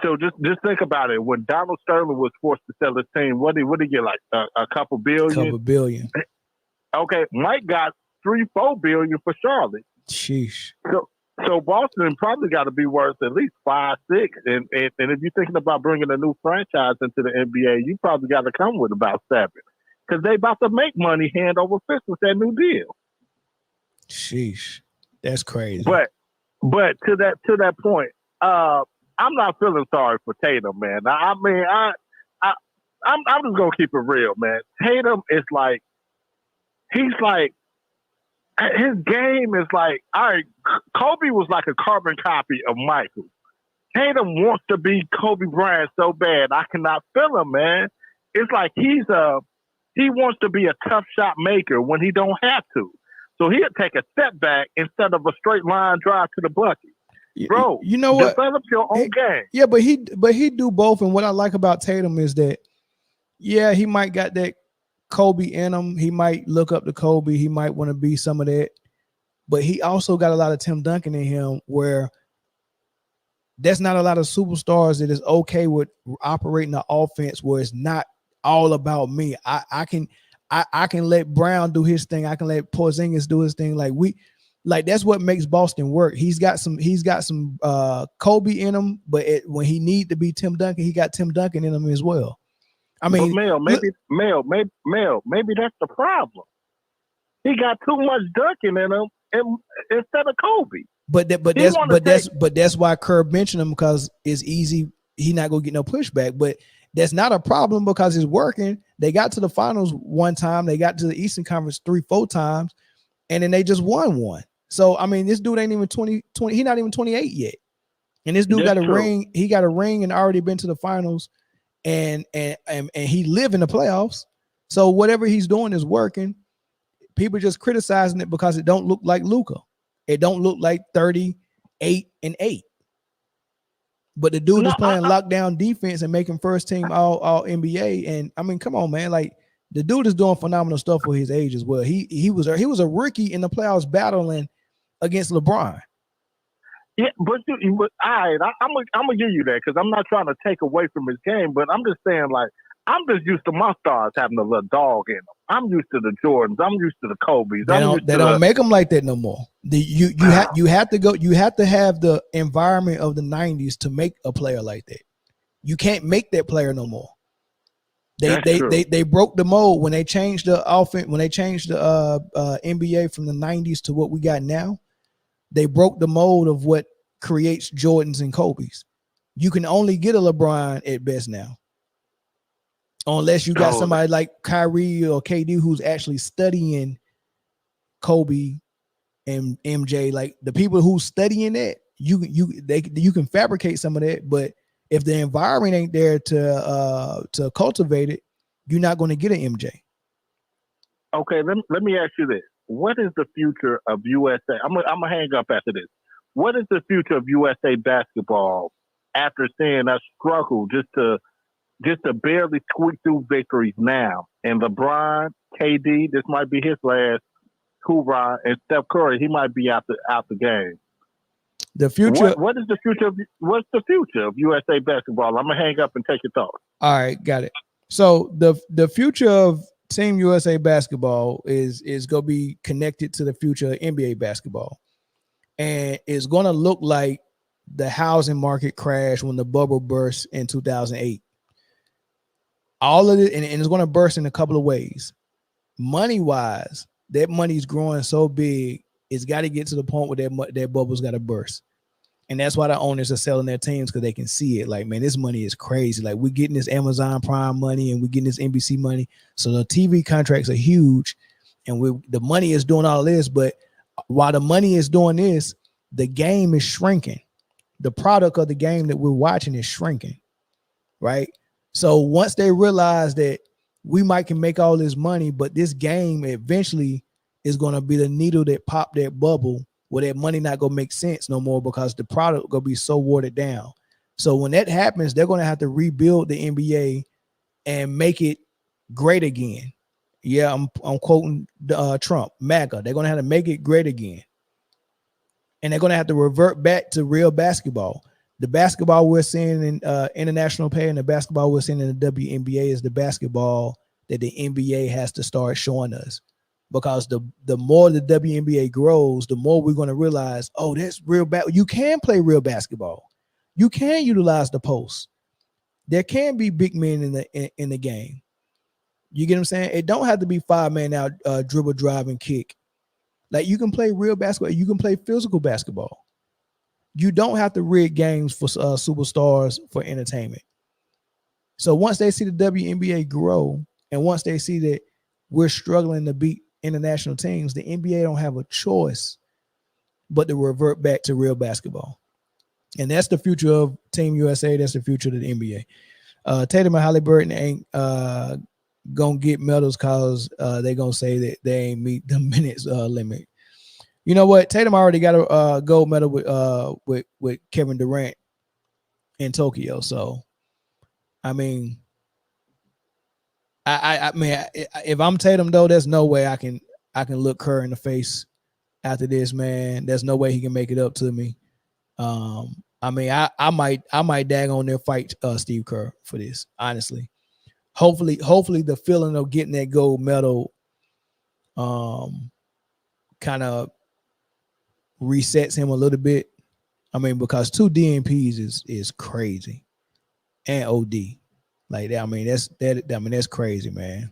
So just think about it. When Donald Sterling was forced to sell his team, what did he get? Like a couple billion? Couple billion. Okay, Mike got $3-4 billion for Charlotte. Sheesh. So Boston probably got to be worth at least 5-6. And if you're thinking about bringing a new franchise into the NBA, you probably got to come with about 7, because they about to make money hand over fist with that new deal. Sheesh, that's crazy. But to that point, I'm not feeling sorry for Tatum, man. I mean, I'm just gonna keep it real, man. Tatum is like, he's like, his game is like, all right, Kobe was like a carbon copy of Michael. Tatum wants to be Kobe Bryant so bad. I cannot feel him, man. It's like he wants to be a tough shot maker when he don't have to. So he'll take a step back instead of a straight line drive to the bucket. Bro, you know what? Develop your own game. Yeah, but he do both. And what I like about Tatum is that, yeah, he might got that Kobe in him. He might look up to Kobe. He might want to be some of that. But he also got a lot of Tim Duncan in him, where There's not a lot of superstars that is okay with operating the offense where it's not all about me. I can let Brown do his thing. I can let Porzingis do his thing. Like that's what makes Boston work. He's got some Kobe in him, but when he need to be Tim Duncan, he got Tim Duncan in him as well. I mean, but maybe that's the problem. He got too much Duncan in him instead of Kobe. But that's why Kerr mentioned him, because it's easy. He not gonna get no pushback. But that's not a problem because it's working. They got to the finals one time. They got to the Eastern Conference 3-4 times, and then they just won one. So I mean, this dude ain't even 20. He's not even 28 yet, and this dude got a ring. He got a ring and already been to the finals, and he live in the playoffs. So whatever he's doing is working. People just criticizing it because it don't look like Luka. It don't look like 38-8. But the dude is playing lockdown defense and making first team all NBA. And I mean, come on, man. Like the dude is doing phenomenal stuff for his age as well. He was a rookie in the playoffs battling against LeBron. Yeah, but all right, I'm gonna give you that because I'm not trying to take away from his game, but I'm just saying, like, I'm just used to my stars having a little dog in them. I'm used to the Jordans. I'm used to the Kobe's. They don't make them like that no more. You have to have the environment of the 90s to make a player like that. You can't make that player no more. They broke the mold when they changed the offense, when they changed the NBA from the 90s to what we got now. They broke the mold of what creates Jordans and Kobe's. You can only get a LeBron at best now, unless you got somebody like Kyrie or KD who's actually studying Kobe and MJ. Like the people who's studying that, you can fabricate some of that, but if the environment ain't there to cultivate it, you're not going to get an MJ. Okay, let me ask you this. What is the future of USA? I'm gonna hang up after this. What is the future of USA basketball after seeing us struggle just to barely squeak through victories now? And LeBron, KD, this might be his last hoorah, and Steph Curry, he might be out the game. The future. What's the future of USA basketball? I'm gonna hang up and take your thoughts. All right, got it. So the future of Team USA basketball is going to be connected to the future of NBA basketball. And it's going to look like the housing market crash when the bubble burst in 2008. All of it, and it's going to burst in a couple of ways. Money-wise, that money's growing so big, it's got to get to the point where that bubble's got to burst. And that's why the owners are selling their teams, because they can see it. Like, man, this money is crazy. Like, we're getting this Amazon Prime money and we're getting this NBC money. So the TV contracts are huge, and the money is doing all this. But while the money is doing this, the game is shrinking. The product of the game that we're watching is shrinking, right? So once they realize that we can make all this money, but this game eventually is going to be the needle that popped that bubble, where that money not gonna make sense no more because the product gonna be so watered down. So when that happens, they're gonna have to rebuild the NBA and make it great again. Yeah, I'm quoting Trump, MAGA. They're gonna have to make it great again, and they're gonna have to revert back to real basketball. The basketball we're seeing in international pay and the basketball we're seeing in the WNBA is the basketball that the NBA has to start showing us. Because the more the WNBA grows, the more we're going to realize, oh, that's real you can play real basketball. You can utilize the post. There can be big men in the game. You get what I'm saying? It don't have to be 5-man out, dribble, drive, and kick. Like, you can play real basketball. You can play physical basketball. You don't have to rig games for superstars for entertainment. So once they see the WNBA grow, and once they see that we're struggling to beat international teams, the NBA don't have a choice but to revert back to real basketball. And that's the future of Team USA. That's the future of the NBA. Tatum and Halliburton ain't gonna get medals because they're gonna say that they ain't meet the minutes limit. You know what? Tatum already got a gold medal with Kevin Durant in Tokyo. So, I mean, I mean, if I'm Tatum though, there's no way I can look Kerr in the face after this, man. There's no way he can make it up to me. I mean, I might dag on their fight Steve Kerr for this, honestly. Hopefully the feeling of getting that gold medal kind of resets him a little bit. I mean, because 2 DNPs is crazy. And OD. Like that. I mean, that's crazy, man.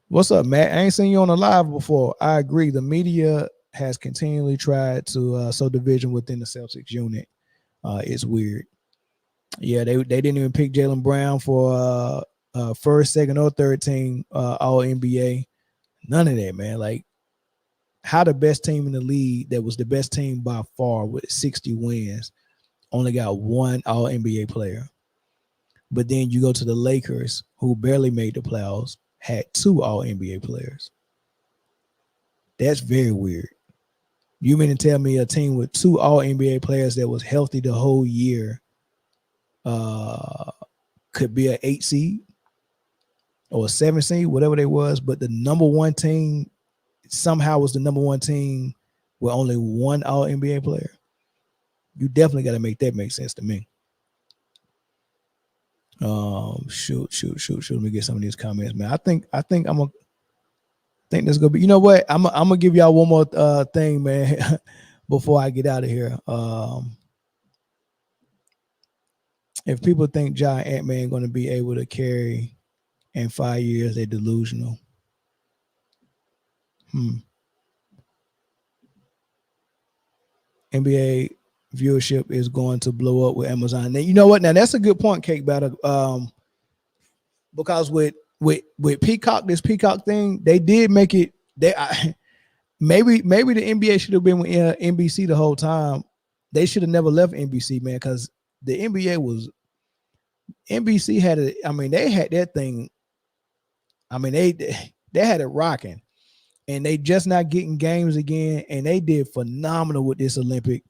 What's up, Matt? I ain't seen you on the live before. I agree. The media has continually tried to sow division within the Celtics unit. It's weird. Yeah, they didn't even pick Jaylen Brown for first, second, or third team All NBA. None of that, man. Like, how the best team in the league that was the best team by far with 60 wins only got 1 All NBA player. But then you go to the Lakers, who barely made the playoffs, had 2 All NBA players. That's very weird. You mean to tell me a team with 2 All NBA players that was healthy the whole year could be an 8 seed or a 7 seed, whatever they was, but the number 1 team somehow was the number 1 team with only 1 All NBA player? You definitely got to make that make sense to me. Shoot. Let me get some of these comments, man. I think this is gonna be. You know what? I'm gonna give y'all one more thing, man, before I get out of here. If people think Ja and Ant-Man gonna be able to carry in 5 years, they're delusional. NBA viewership is going to blow up with Amazon. Now, you know what? Now that's a good point, Cake Batter. Because with Peacock, this Peacock thing, they did make it. Maybe the NBA should have been with NBC the whole time. They should have never left NBC, man, because the NBC had it. I mean, they had that thing. I mean, they had it rocking, and they just not getting games again, and they did phenomenal with this Olympic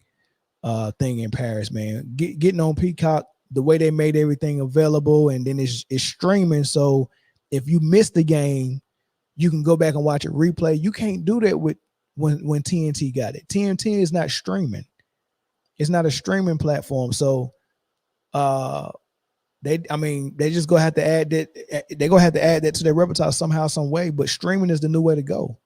thing in Paris, man. Getting on Peacock, the way they made everything available, and then it's streaming. So if you miss the game, you can go back and watch a replay. You can't do that with when TNT got it. TNT is not streaming. It's not a streaming platform. So they just gonna have to add that. They're gonna have to add that to their repertoire somehow, some way. But streaming is the new way to go.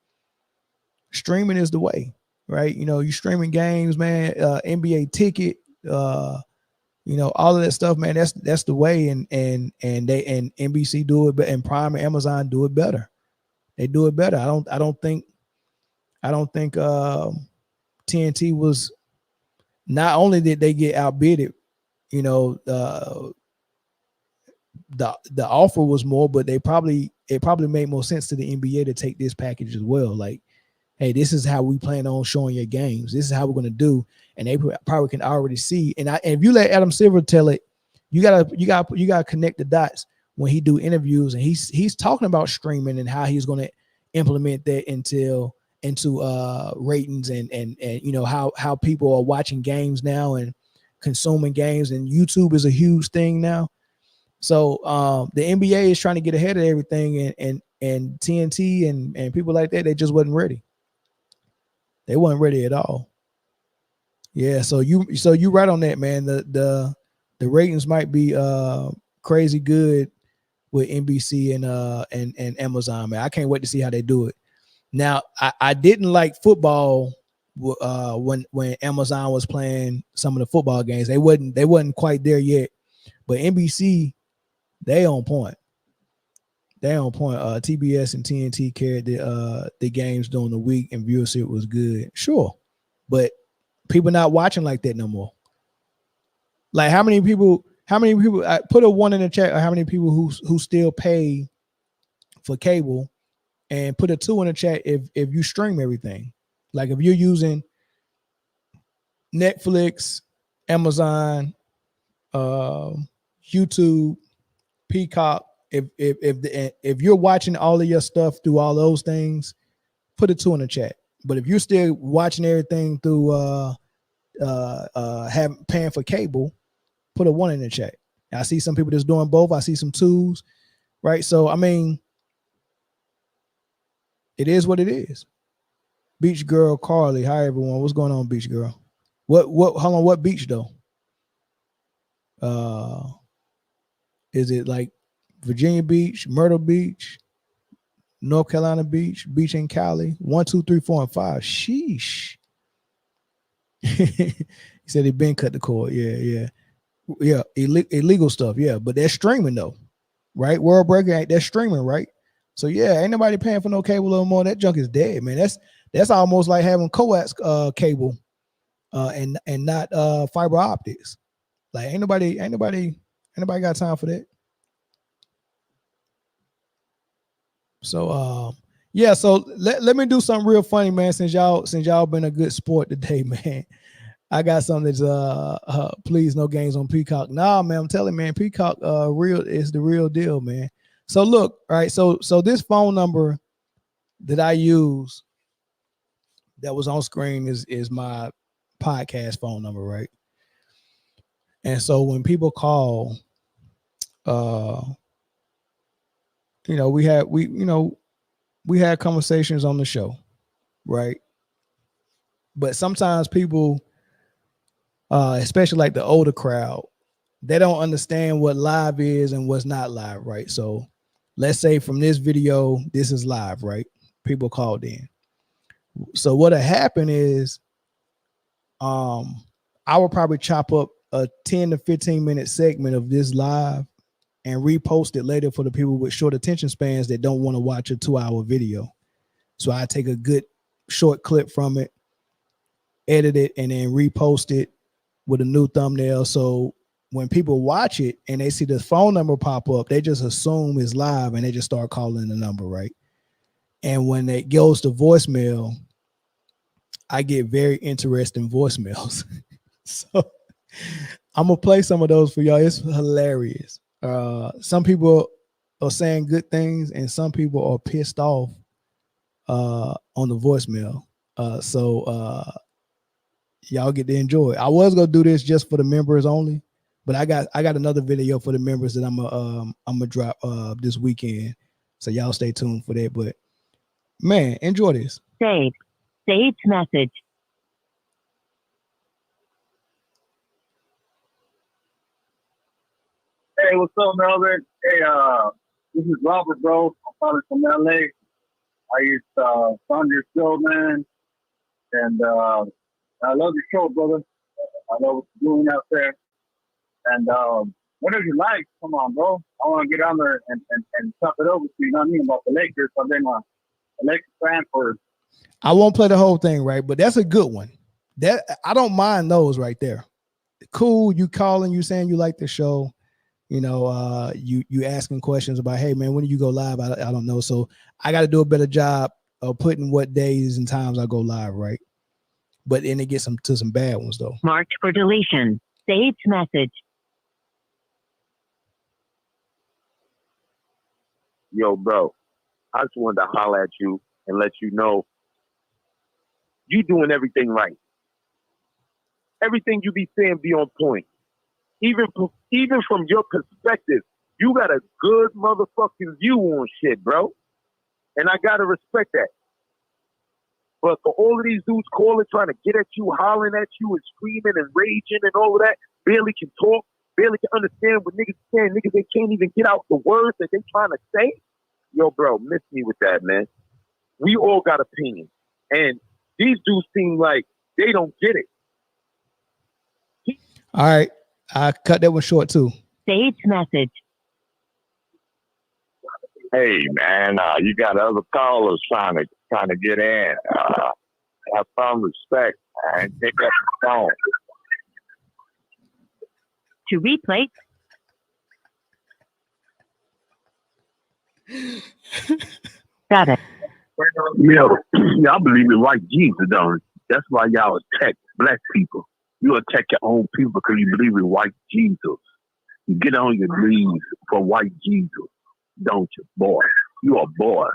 Streaming is the way, right? You know, you streaming games, man. NBA ticket, you know, all of that stuff, man. That's the way, and NBC do it, but and Prime and Amazon do it better. They do it better. I don't think TNT was. Not only did they get outbidded, you know, the offer was more, but it probably made more sense to the NBA to take this package as well. Like, hey, this is how we plan on showing your games. This is how we're going to do. And they probably can already see. And if you let Adam Silver tell it, you gotta connect the dots when he do interviews, and he's talking about streaming and how he's going to implement that into ratings and you know how people are watching games now and consuming games, and YouTube is a huge thing now. So the NBA is trying to get ahead of everything, and TNT and people like that, they just wasn't ready. They weren't ready at all. Yeah, so you right on that, man. The ratings might be crazy good with NBC and Amazon, man. I can't wait to see how they do it. Now, I didn't like football when Amazon was playing some of the football games. They wasn't quite there yet, but NBC, they on point. They on point. TBS and TNT carried the games during the week, and viewership was good. Sure, but people not watching like that no more. Like how many people? I put a 1 in the chat. Or how many people who still pay for cable, and put a 2 in the chat if you stream everything. Like if you're using Netflix, Amazon, YouTube, Peacock. If you're watching all of your stuff through all those things, put a 2 in the chat. But if you're still watching everything through paying for cable, put a 1 in the chat. I see some people that's doing both. I see some 2s, right? So I mean, it is what it is. Beach Girl Carly, hi everyone. What's going on, Beach Girl? Hold on, what beach though? Is it like Virginia Beach, Myrtle Beach, North Carolina Beach, beach in Cali? 1, 2, 3, 4, and 5. Sheesh. He said he been cut the cord. Yeah. Illegal stuff. Yeah, but they're streaming though, right? World Breaker, they're streaming, right? So yeah, ain't nobody paying for no cable no more. That junk is dead, man. That's almost like having coax cable, and not fiber optics. Like ain't nobody got time for that. So yeah, so let me do something real funny, man. Since y'all been a good sport today, man. I got something that's please no games on Peacock. Nah, man, I'm telling you, man, Peacock real is the real deal, man. So look, all right, so this phone number that I use that was on screen is my podcast phone number, right? And so when people call, we had conversations on the show, right? But sometimes people, especially like the older crowd, they don't understand what live is and what's not live, right? So let's say from this video, this is live, right? People called in. So what'll happen is I will probably chop up a 10 to 15 minute segment of this live and repost it later for the people with short attention spans that don't want to watch a 2-hour video. So I take a good short clip from it, edit it, and then repost it with a new thumbnail. So when people watch it and they see the phone number pop up, they just assume it's live and they just start calling the number, right? And when it goes to voicemail, I get very interesting voicemails. So I'm gonna play some of those for y'all. It's hilarious. Some people are saying good things and some people are pissed off on the voicemail. So y'all get to enjoy it. I was gonna do this just for the members only, but I got another video for the members that I'm gonna drop this weekend. So y'all stay tuned for that. But man, enjoy this. Saved message. Hey, what's up, Melvin? Hey, this is Robert, bro. I'm calling from LA. I used found your show, man, and I love your show, brother. I love what you're doing out there. And whatever you like, come on, bro. I want to get on there and talk it over to you. You know what I mean about the Lakers? I've been a Lakers fan for. I won't play the whole thing, right? But that's a good one. That I don't mind those right there. Cool, you calling, you saying you like the show. You know, you asking questions about, hey man, when do you go live? I don't know. So I got to do a better job of putting what days and times I go live, right? But then it gets to some bad ones though. Marked for deletion. Saved message. Yo, bro, I just wanted to holler at you and let you know you doing everything right. Everything you be saying be on point. Even from your perspective, you got a good motherfucking view on shit, bro. And I gotta respect that. But for all of these dudes calling, trying to get at you, hollering at you, and screaming and raging and all of that, barely can talk, barely can understand what niggas saying. Niggas, they can't even get out the words that they trying to say. Yo, bro, miss me with that, man. We all got opinions. And these dudes seem like they don't get it. All right. I cut that one short too. Saved message. Hey man, you got other callers trying to get in. Have some respect and pick up the phone. To replay. Got it. Yeah, y'all believe in white Jesus, don't you? That's why y'all attack black people. You attack your own people because you believe in white Jesus. You get on your knees for white Jesus, don't you, boy? You a boy.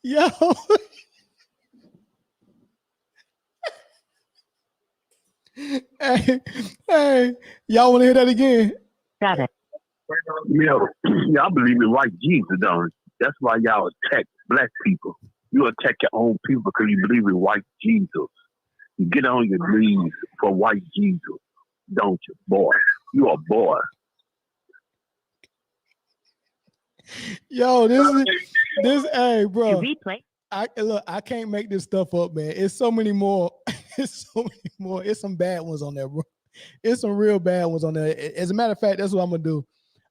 Yo. hey, y'all want to hear that again? Got it. Yeah, y'all believe in white Jesus, don't you? That's why y'all attack black people. You attack your own people because you believe in white Jesus. You get on your knees for white Jesus, don't you, boy? You a boy. Yo, this, hey, To bro. replay. I can't make this stuff up, man. It's so many more. It's so many more. It's some bad ones on there, bro. It's some real bad ones on there. As a matter of fact, that's what I'm gonna do.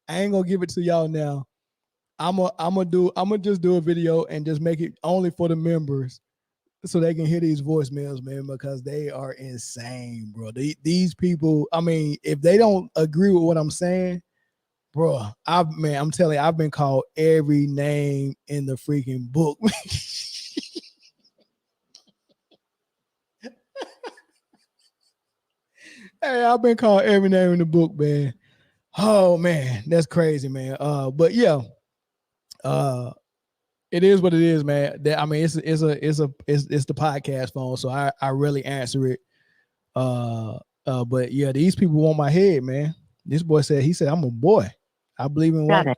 I ain't gonna give it to y'all now. I'm gonna just do a video and just make it only for the members so they can hear these voicemails, man, because they are insane, bro. These people, I mean, if they don't agree with what I'm saying, bro, I'm telling you, I've been called every name in the freaking book. Hey, I've been called every name in the book, man. Oh man, that's crazy, man. But yeah, it is what it is, man. I mean, it's the podcast phone, so I really answer it. But yeah, these people want my head, man. This boy said, I'm a boy. I believe in white.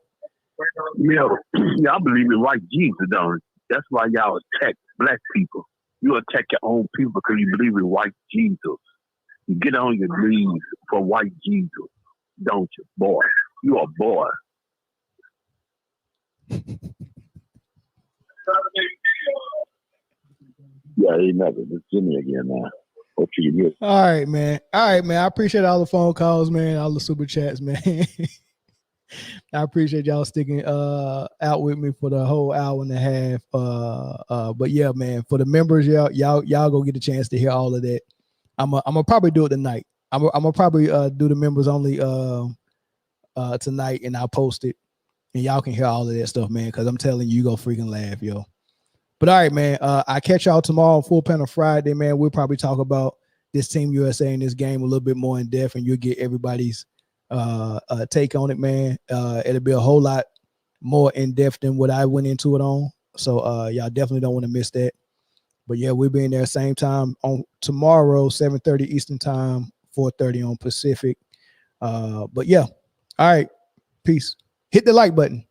Yeah, y'all believe in white Jesus, don't you? That's why y'all attack black people. You attack your own people because you believe in white Jesus. You get on your knees for white Jesus, don't you, boy? You a boy. Yeah, ain't nothing. It's Jimmy again now. Hopefully you get. All right, man. I appreciate all the phone calls, man. All the super chats, man. I appreciate y'all sticking out with me for the whole hour and a half. But yeah, man, for the members, y'all go get a chance to hear all of that. I'm gonna probably do it tonight. I'm gonna probably do the members only tonight, and I'll post it, and y'all can hear all of that stuff, man. Because I'm telling you, go freaking laugh, yo. But all right, man. I catch y'all tomorrow on Full Panel Friday, man. We'll probably talk about this Team USA and this game a little bit more in depth, and you'll get everybody's take on it, man. It'll be a whole lot more in depth than what I went into it on. So y'all definitely don't want to miss that. But yeah, we'll be in there same time on tomorrow, 7:30 Eastern time, 4:30 on Pacific. But yeah, all right, peace. Hit the like button.